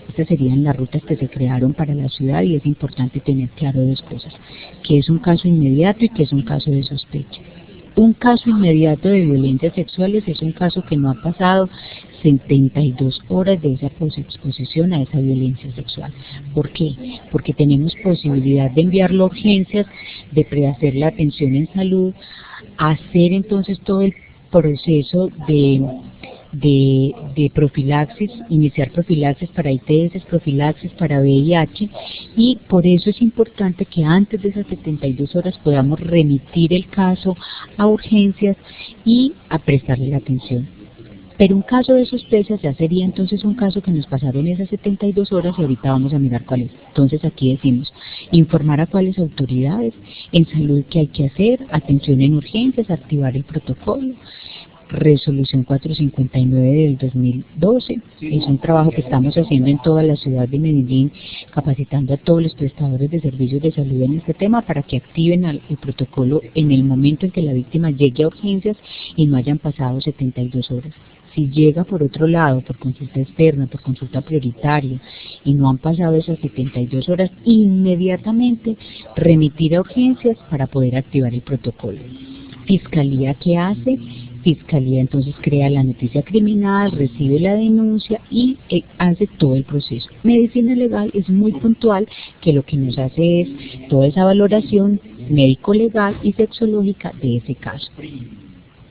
Estas serían las rutas que se crearon para la ciudad y es importante tener claro 2 cosas, que es un caso inmediato y que es un caso de sospecha. Un caso inmediato de violencias sexuales es un caso que no ha pasado 72 horas de esa exposición a esa violencia sexual. ¿Por qué? Porque tenemos posibilidad de enviarlo a urgencias, de prehacer la atención en salud, hacer entonces todo el proceso de profilaxis, iniciar profilaxis para ITS, profilaxis para VIH, y por eso es importante que antes de esas 72 horas podamos remitir el caso a urgencias y a prestarle la atención. Pero un caso de sospecha ya sería entonces un caso que nos pasaron esas 72 horas y ahorita vamos a mirar cuál es. Entonces aquí decimos, informar a cuáles autoridades, en salud qué hay que hacer, atención en urgencias, activar el protocolo. Resolución 459 del 2012, es un trabajo que estamos haciendo en toda la ciudad de Medellín, capacitando a todos los prestadores de servicios de salud en este tema para que activen el protocolo en el momento en que la víctima llegue a urgencias y no hayan pasado 72 horas. Si llega por otro lado, por consulta externa, por consulta prioritaria, y no han pasado esas 72 horas, inmediatamente remitir a urgencias para poder activar el protocolo. Fiscalía, ¿qué hace? Fiscalía entonces crea la noticia criminal, recibe la denuncia y hace todo el proceso. Medicina legal es muy puntual, que lo que nos hace es toda esa valoración médico-legal y sexológica de ese caso.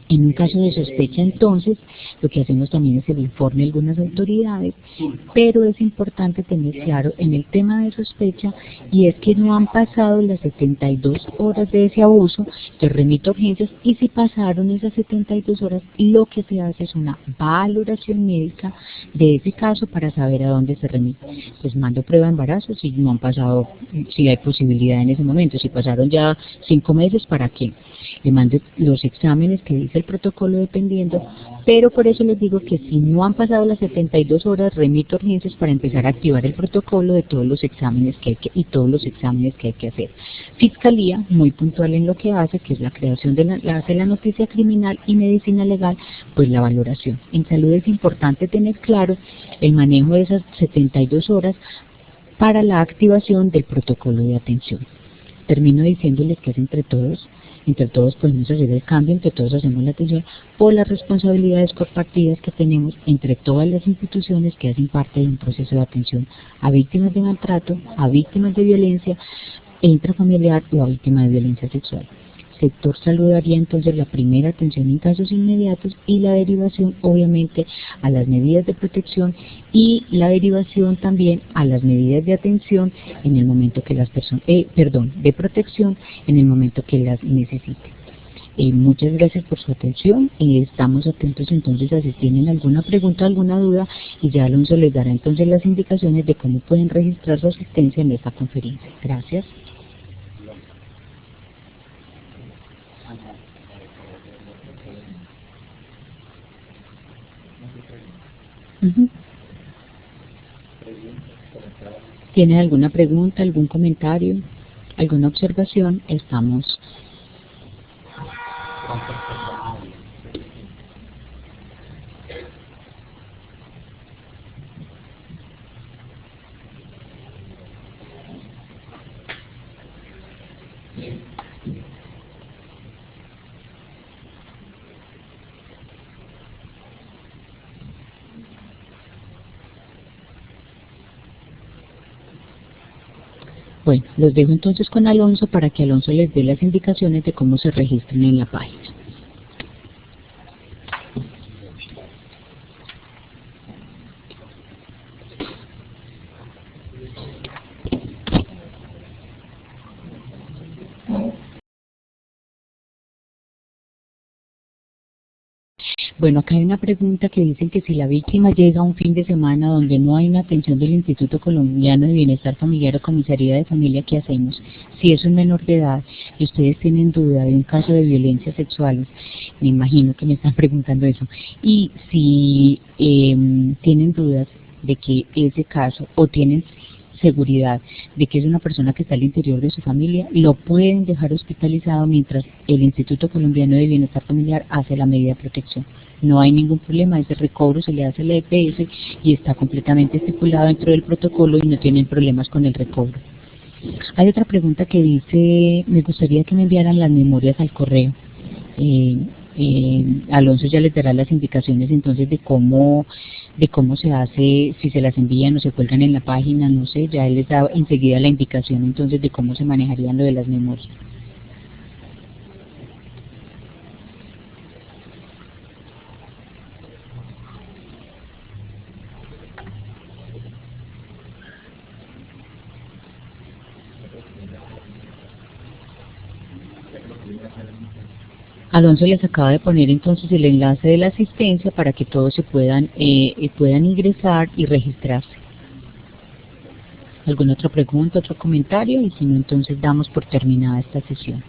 En un caso de sospecha, entonces, lo que hacemos también es el informe a algunas autoridades, pero es importante tener claro en el tema de sospecha, y es que no han pasado las 72 horas de ese abuso, yo remito a urgencias, y si pasaron esas 72 horas, lo que se hace es una valoración médica de ese caso para saber a dónde se remite. Pues mando prueba de embarazo si no han pasado, si hay posibilidad en ese momento, si pasaron ya 5 meses, ¿para qué? Le mando los exámenes que dice el protocolo dependiendo, pero por eso les digo que si no han pasado las 72 horas, remito a urgencias para empezar a activar el protocolo de todos los exámenes que hay que hacer. Fiscalía, muy puntual en lo que hace, que es la creación de la noticia criminal, y medicina legal, pues la valoración. En salud es importante tener claro el manejo de esas 72 horas para la activación del protocolo de atención. Termino diciéndoles que es entre todos podemos hacer el cambio, entre todos hacemos la atención por las responsabilidades compartidas que tenemos entre todas las instituciones que hacen parte de un proceso de atención a víctimas de maltrato, a víctimas de violencia intrafamiliar o a víctimas de violencia sexual. Sector salud haría entonces la primera atención en casos inmediatos y la derivación obviamente a las medidas de protección y la derivación también a las medidas de atención en el momento que las personas, de protección en el momento que las necesiten. Muchas gracias por su atención. Estamos atentos entonces a si tienen alguna pregunta, alguna duda, y ya Alonso les dará entonces las indicaciones de cómo pueden registrar su asistencia en esta conferencia. Gracias. Ujú. ¿Tienen alguna pregunta, algún comentario, alguna observación? Estamos. Bueno, los dejo entonces con Alonso para que Alonso les dé las indicaciones de cómo se registran en la página. Bueno, acá hay una pregunta que dicen que si la víctima llega un fin de semana donde no hay una atención del Instituto Colombiano de Bienestar Familiar o Comisaría de Familia, ¿qué hacemos? Si es un menor de edad y ustedes tienen duda de un caso de violencia sexual, me imagino que me están preguntando eso, y si tienen dudas de que ese caso, o tienen seguridad de que es una persona que está al interior de su familia, lo pueden dejar hospitalizado mientras el Instituto Colombiano de Bienestar Familiar hace la medida de protección. No hay ningún problema, ese recobro se le hace a la EPS y está completamente estipulado dentro del protocolo y no tienen problemas con el recobro. Hay otra pregunta que dice, me gustaría que me enviaran las memorias al correo. Alonso ya les dará las indicaciones entonces de cómo se hace, si se las envían o se cuelgan en la página, no sé, ya él les da enseguida la indicación entonces de cómo se manejarían lo de las memorias. Alonso les acaba de poner entonces el enlace de la asistencia para que todos se puedan ingresar y registrarse. ¿Alguna otra pregunta, otro comentario? Y si no, entonces damos por terminada esta sesión.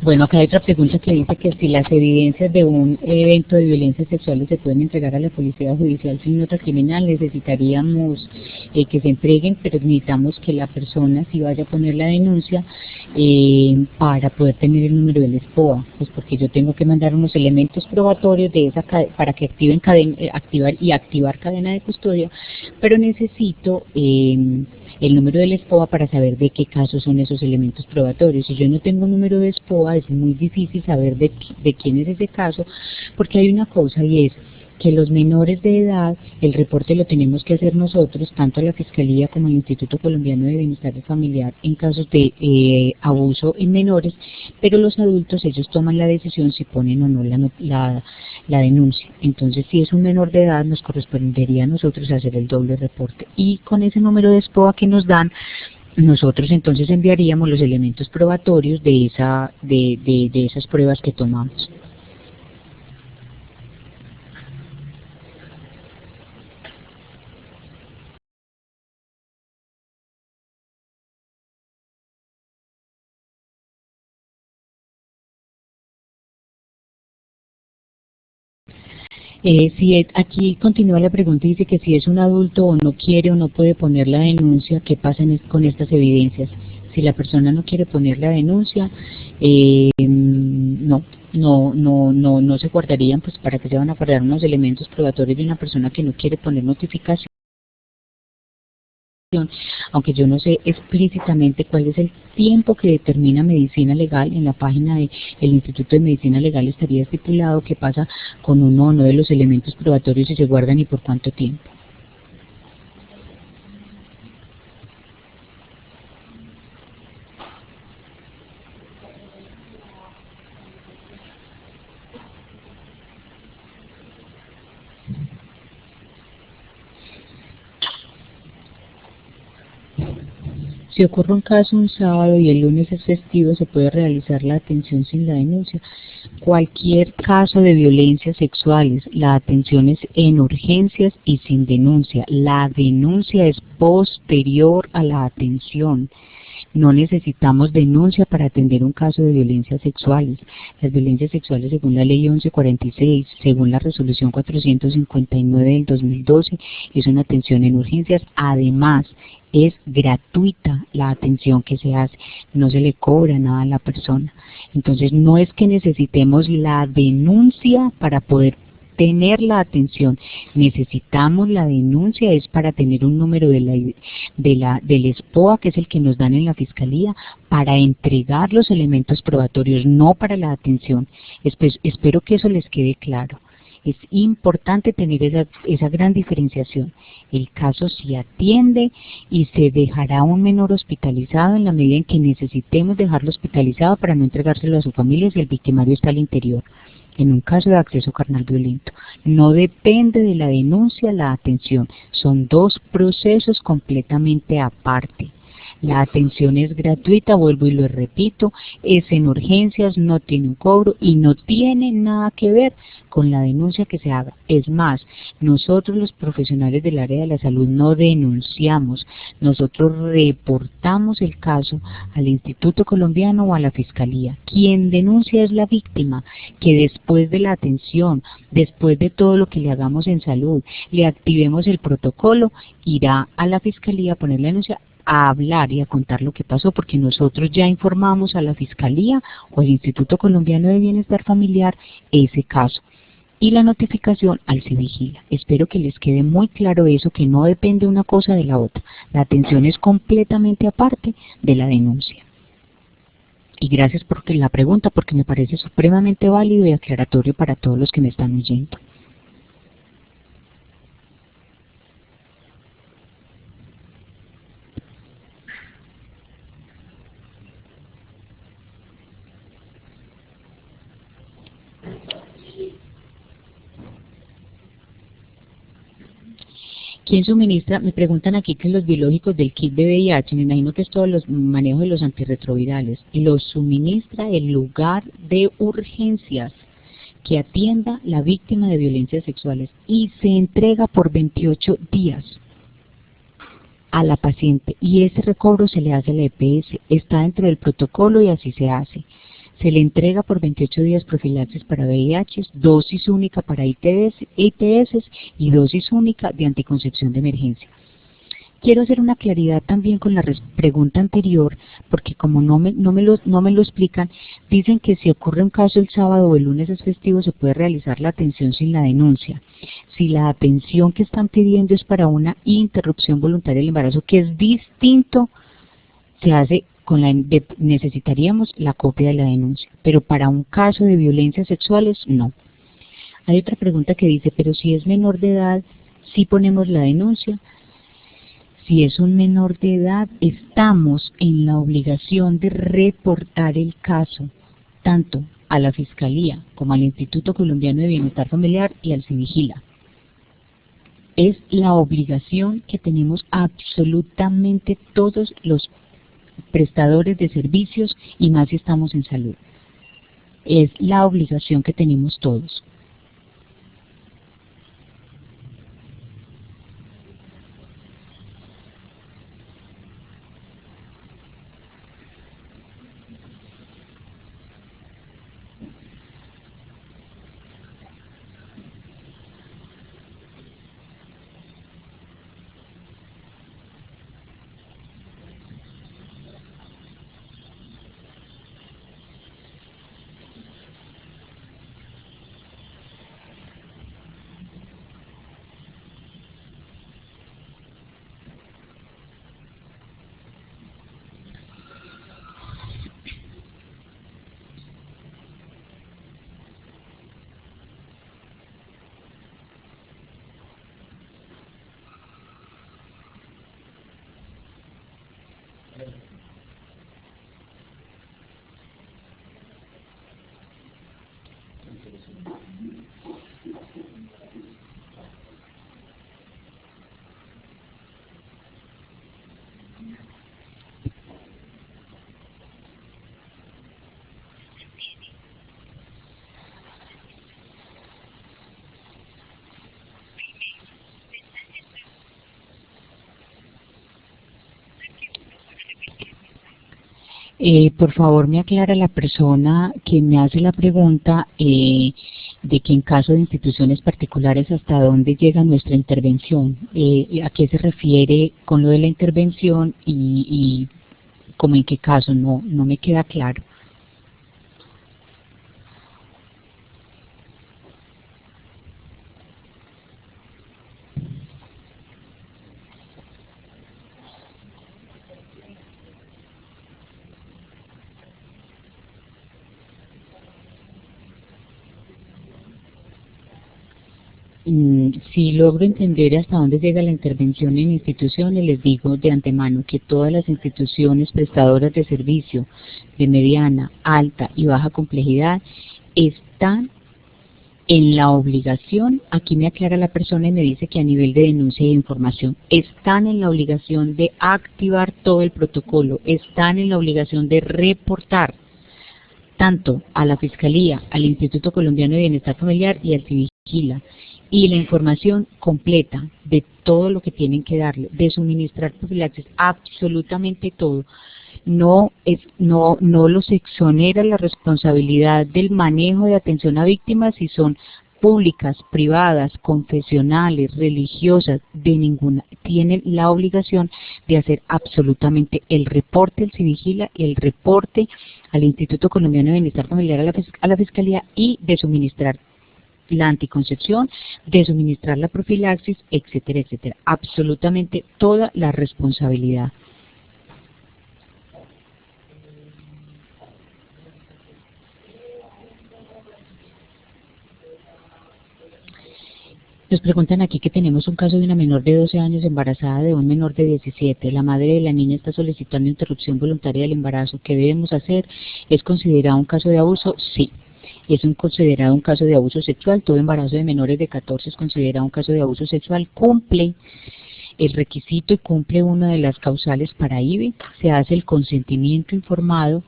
Bueno, acá hay otra pregunta que dice que si las evidencias de un evento de violencia sexual se pueden entregar a la Policía Judicial sin nota criminal, necesitaríamos que se entreguen, pero necesitamos que la persona si vaya a poner la denuncia para poder tener el número del SPOA, pues porque yo tengo que mandar unos elementos probatorios de esa para que activen activar cadena de custodia, pero necesito el número del SPOA para saber de qué casos son esos elementos probatorios. Si yo no tengo un número de SPOA, es muy difícil saber de quién es ese caso, porque hay una cosa y es que los menores de edad, el reporte lo tenemos que hacer nosotros, tanto a la Fiscalía como al Instituto Colombiano de Bienestar Familiar, en casos de abuso en menores, pero los adultos, ellos toman la decisión si ponen o no la denuncia. Entonces, si es un menor de edad, nos correspondería a nosotros hacer el doble reporte. Y con ese número de SPOA que nos dan, nosotros entonces enviaríamos los elementos probatorios de esas pruebas que tomamos. Aquí continúa la pregunta y dice que si es un adulto o no quiere o no puede poner la denuncia, ¿qué pasa con estas evidencias? Si la persona no quiere poner la denuncia, no, no se guardarían, pues para que se van a guardar unos elementos probatorios de una persona que no quiere poner notificación, aunque yo no sé explícitamente cuál es el tiempo que determina medicina legal. En la página del Instituto de Medicina Legal estaría estipulado qué pasa con uno o no de los elementos probatorios, si se guardan y por cuánto tiempo. Si ocurre un caso un sábado y el lunes es festivo, se puede realizar la atención sin la denuncia. Cualquier caso de violencias sexuales, la atención es en urgencias y sin denuncia. La denuncia es posterior a la atención. No necesitamos denuncia para atender un caso de violencias sexuales. Las violencias sexuales, según la ley 1146, según la resolución 459 del 2012, es una atención en urgencias. Además, es gratuita la atención que se hace, no se le cobra nada a la persona. Entonces, no es que necesitemos la denuncia para poder tener la atención. Necesitamos la denuncia, es para tener un número del SPOA, que es el que nos dan en la Fiscalía, para entregar los elementos probatorios, no para la atención. Espero que eso les quede claro. Es importante tener esa gran diferenciación. El caso se atiende y se dejará a un menor hospitalizado en la medida en que necesitemos dejarlo hospitalizado para no entregárselo a su familia si el victimario está al interior. En un caso de acceso carnal violento, no depende de la denuncia la atención, son dos procesos completamente aparte. La atención es gratuita, vuelvo y lo repito, es en urgencias, no tiene un cobro y no tiene nada que ver con la denuncia que se haga. Es más, nosotros los profesionales del área de la salud no denunciamos, nosotros reportamos el caso al Instituto Colombiano o a la Fiscalía. Quien denuncia es la víctima, que después de la atención, después de todo lo que le hagamos en salud, le activemos el protocolo, irá a la Fiscalía a poner la denuncia, a hablar y a contar lo que pasó, porque nosotros ya informamos a la Fiscalía o al Instituto Colombiano de Bienestar Familiar ese caso. Y la notificación al Civigila. Espero que les quede muy claro eso, que no depende una cosa de la otra. La atención es completamente aparte de la denuncia. Y gracias por la pregunta, porque me parece supremamente válido y aclaratorio para todos los que me están oyendo. ¿Quién suministra? Me preguntan aquí que los biológicos del kit de VIH, me imagino que es todo los manejos de los antirretrovirales, los suministra el lugar de urgencias que atienda la víctima de violencias sexuales y se entrega por 28 días a la paciente y ese recobro se le hace a la EPS, está dentro del protocolo y así se hace. Se le entrega por 28 días profilaxis para VIH, dosis única para ITS y dosis única de anticoncepción de emergencia. Quiero hacer una claridad también con la pregunta anterior, porque como no me lo explican, dicen que si ocurre un caso el sábado o el lunes es festivo, se puede realizar la atención sin la denuncia. Si la atención que están pidiendo es para una interrupción voluntaria del embarazo, que es distinto, se hace necesitaríamos la copia de la denuncia, pero para un caso de violencias sexuales, no. Hay otra pregunta que dice, pero si es menor de edad, ¿sí ponemos la denuncia? Si es un menor de edad, estamos en la obligación de reportar el caso, tanto a la Fiscalía como al Instituto Colombiano de Bienestar Familiar y al Civigila. Es la obligación que tenemos absolutamente todos los prestadores de servicios y más si estamos en salud. Es la obligación que tenemos todos. Por favor, me aclara la persona que me hace la pregunta de que en caso de instituciones particulares, ¿hasta dónde llega nuestra intervención? ¿A qué se refiere con lo de la intervención y como en qué caso? No me queda claro. Si logro entender hasta dónde llega la intervención en instituciones, les digo de antemano que todas las instituciones prestadoras de servicio de mediana, alta y baja complejidad están en la obligación, aquí me aclara la persona y me dice que a nivel de denuncia y de información, están en la obligación de activar todo el protocolo, están en la obligación de reportar tanto a la Fiscalía, al Instituto Colombiano de Bienestar Familiar y al Civigila, y la información completa de todo lo que tienen que darle, de suministrar profilaxis, absolutamente todo. No los exonera la responsabilidad del manejo de atención a víctimas si son públicas, privadas, confesionales, religiosas, de ninguna. Tienen la obligación de hacer absolutamente el reporte al Civigila y el reporte al Instituto Colombiano de Bienestar Familiar, a la Fiscalía, y de suministrar la anticoncepción, de suministrar la profilaxis, etcétera, etcétera. Absolutamente toda la responsabilidad. Nos preguntan aquí que tenemos un caso de una menor de 12 años embarazada de un menor de 17. La madre de la niña está solicitando interrupción voluntaria del embarazo. ¿Qué debemos hacer? ¿Es considerado un caso de abuso? Sí. Considerado un caso de abuso sexual. Todo embarazo de menores de 14 es considerado un caso de abuso sexual. Cumple el requisito y cumple una de las causales para IBE. Se hace el consentimiento informado,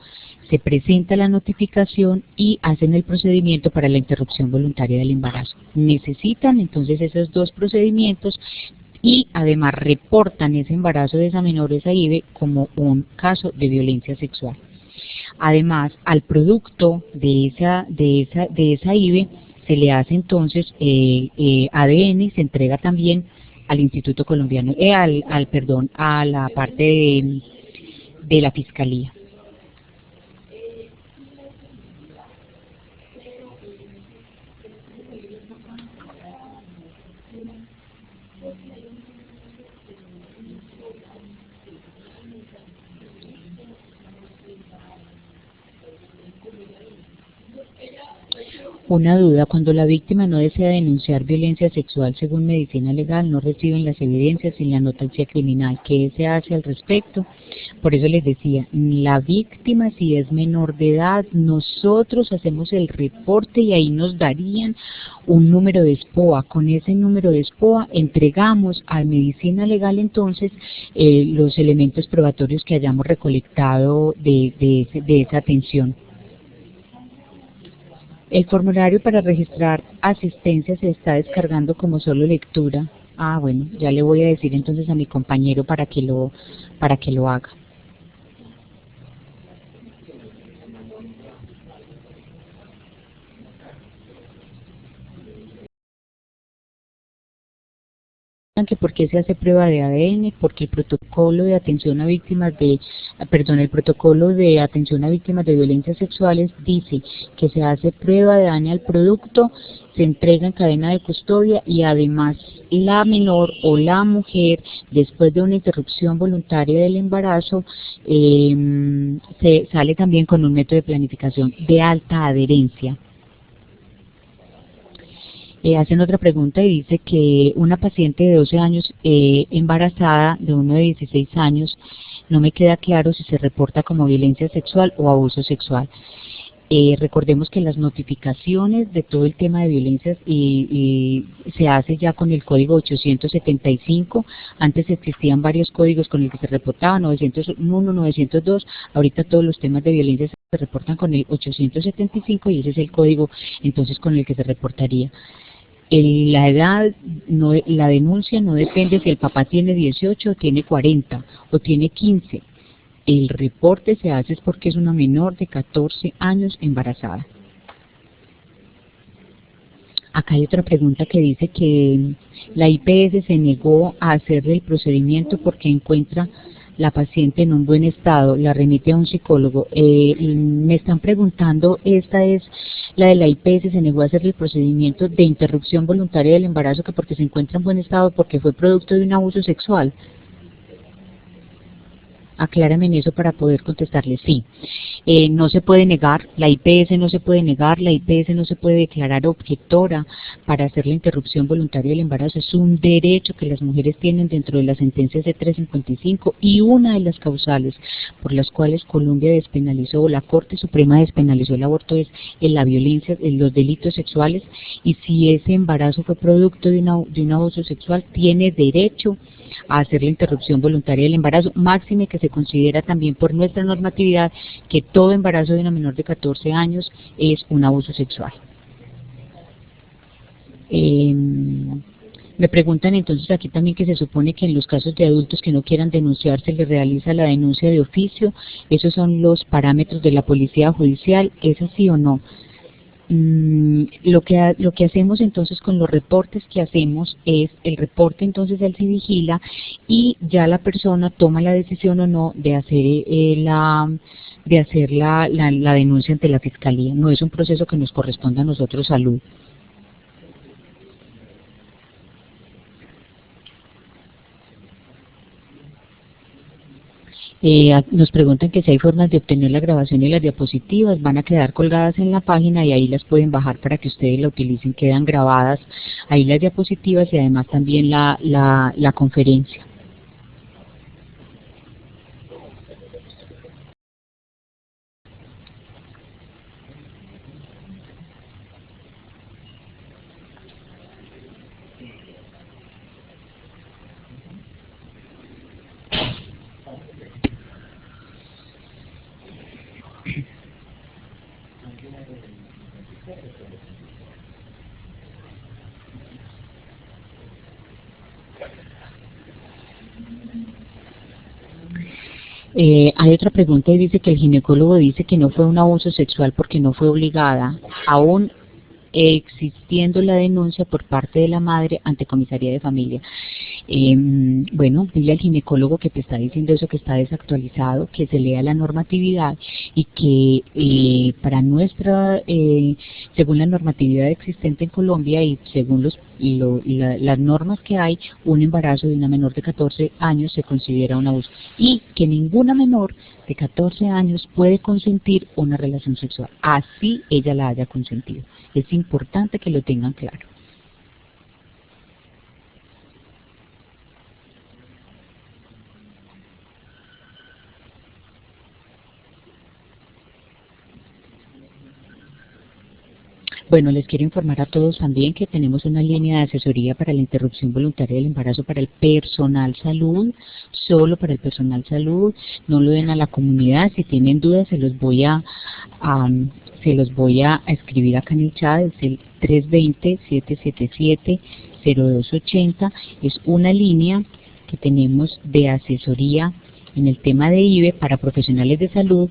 se presenta la notificación y hacen el procedimiento para la interrupción voluntaria del embarazo. Necesitan entonces esos dos procedimientos y además reportan ese embarazo de esa menor, esa IBE, como un caso de violencia sexual. Además, al producto de esa IBE se le hace entonces ADN, se entrega también al Instituto Colombiano, a la parte de la Fiscalía. Una duda: cuando la víctima no desea denunciar violencia sexual según medicina legal, no reciben las evidencias y la noticia criminal. ¿Qué se hace al respecto? Por eso les decía, la víctima, si es menor de edad, nosotros hacemos el reporte y ahí nos darían un número de SPOA. Con ese número de SPOA entregamos a medicina legal entonces los elementos probatorios que hayamos recolectado de esa atención. El formulario para registrar asistencia se está descargando como solo lectura. Ah, bueno, ya le voy a decir entonces a mi compañero para que lo haga. Que por qué se hace prueba de ADN, porque el protocolo de atención a víctimas el protocolo de atención a víctimas de violencias sexuales dice que se hace prueba de ADN al producto, se entrega en cadena de custodia y además la menor o la mujer, después de una interrupción voluntaria del embarazo, se sale también con un método de planificación de alta adherencia. Hacen otra pregunta y dice que una paciente de 12 años embarazada de uno de 16 años, no me queda claro si se reporta como violencia sexual o abuso sexual. Recordemos que las notificaciones de todo el tema de violencias se hace ya con el código 875. Antes existían varios códigos con el que se reportaban, 901, 902. Ahorita todos los temas de violencia se reportan con el 875 y ese es el código entonces con el que se reportaría. La edad, la denuncia no depende si el papá tiene 18 o tiene 40 o tiene 15. El reporte se hace es porque es una menor de 14 años embarazada. Acá hay otra pregunta que dice que la IPS se negó a hacerle el procedimiento porque encuentra la paciente en un buen estado, la remite a un psicólogo. Me están preguntando, esta es la de la IPS, se negó a hacerle el procedimiento de interrupción voluntaria del embarazo que porque se encuentra en buen estado, porque fue producto de un abuso sexual. Aclárame en eso para poder contestarle sí. No se puede negar, la IPS no se puede negar, la IPS no se puede declarar objetora para hacer la interrupción voluntaria del embarazo. Es un derecho que las mujeres tienen dentro de las sentencias de 355 y una de las causales por las cuales Colombia despenalizó, o la Corte Suprema despenalizó el aborto es en la violencia, en los delitos sexuales, y si ese embarazo fue producto de un abuso sexual, tiene derecho a hacer la interrupción voluntaria del embarazo, máxime que se considera también por nuestra normatividad que todo embarazo de una menor de 14 años es un abuso sexual. Me preguntan entonces aquí también que se supone que en los casos de adultos que no quieran denunciar se les realiza la denuncia de oficio. Esos son los parámetros de la policía judicial, ¿es así o no? Lo que hacemos entonces con los reportes que hacemos es el reporte entonces él se vigila y ya la persona toma la decisión o no de hacer la denuncia ante la fiscalía. No es un proceso que nos corresponda a nosotros, salud. Nos preguntan que si hay formas de obtener la grabación y las diapositivas, van a quedar colgadas en la página y ahí las pueden bajar para que ustedes la utilicen, quedan grabadas ahí las diapositivas y además también la conferencia. Hay otra pregunta y dice que el ginecólogo dice que no fue un abuso sexual porque no fue obligada, aún existiendo la denuncia por parte de la madre ante comisaría de familia. Bueno, dile al ginecólogo que te está diciendo eso, que está desactualizado, que se lea la normatividad y que para nuestra, según la normatividad existente en Colombia y según las normas que hay, un embarazo de una menor de 14 años se considera un abuso y que ninguna menor de 14 años puede consentir una relación sexual, así ella la haya consentido. Es importante que lo tengan claro. Bueno, les quiero informar a todos también que tenemos una línea de asesoría para la interrupción voluntaria del embarazo para el personal salud, solo para el personal salud, no lo den a la comunidad. Si tienen dudas se los voy a escribir acá en el chat, es el 320-777-0280, es una línea que tenemos de asesoría en el tema de IVE para profesionales de salud.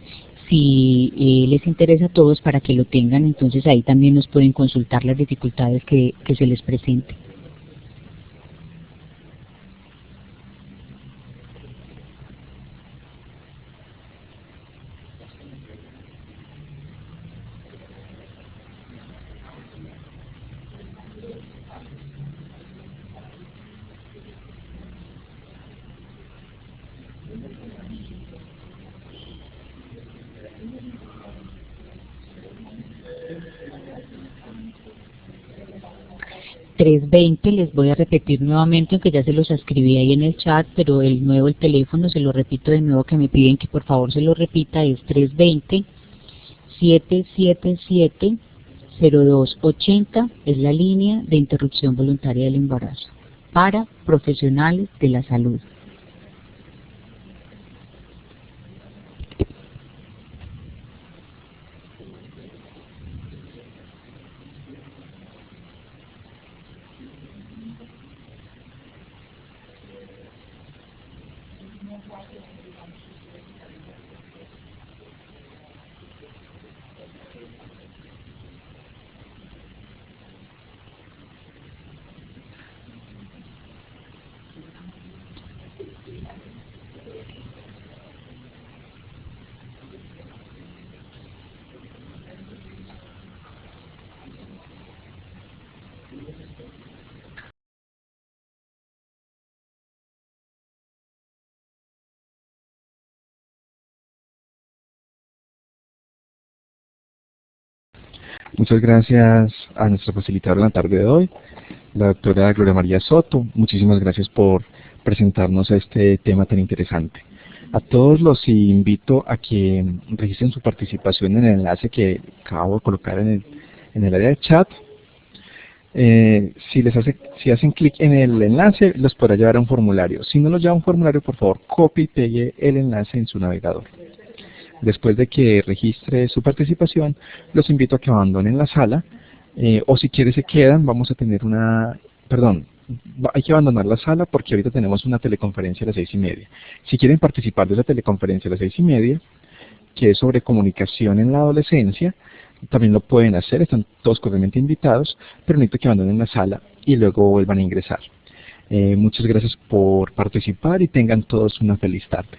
Si les interesa a todos para que lo tengan, entonces ahí también nos pueden consultar las dificultades que se les presenten. 320, les voy a repetir nuevamente, aunque ya se los escribí ahí en el chat, pero el teléfono, se lo repito de nuevo, que me piden que por favor se lo repita, es 320-777-0280, es la línea de interrupción voluntaria del embarazo para profesionales de la salud. Muchas gracias a nuestra facilitadora en la tarde de hoy, la doctora Gloria María Soto. Muchísimas gracias por presentarnos este tema tan interesante. A todos los invito a que registren su participación en el enlace que acabo de colocar en el área de chat. Si hacen clic en el enlace, los podrá llevar a un formulario. Si no los lleva a un formulario, por favor, copie y pegue el enlace en su navegador. Después de que registre su participación, los invito a que abandonen la sala, o si quieren se quedan, vamos a tener hay que abandonar la sala porque ahorita tenemos una teleconferencia a las 6:30. Si quieren participar de esa teleconferencia a las 6:30, que es sobre comunicación en la adolescencia, también lo pueden hacer, están todos cordialmente invitados, pero necesito que abandonen la sala y luego vuelvan a ingresar. Muchas gracias por participar y tengan todos una feliz tarde.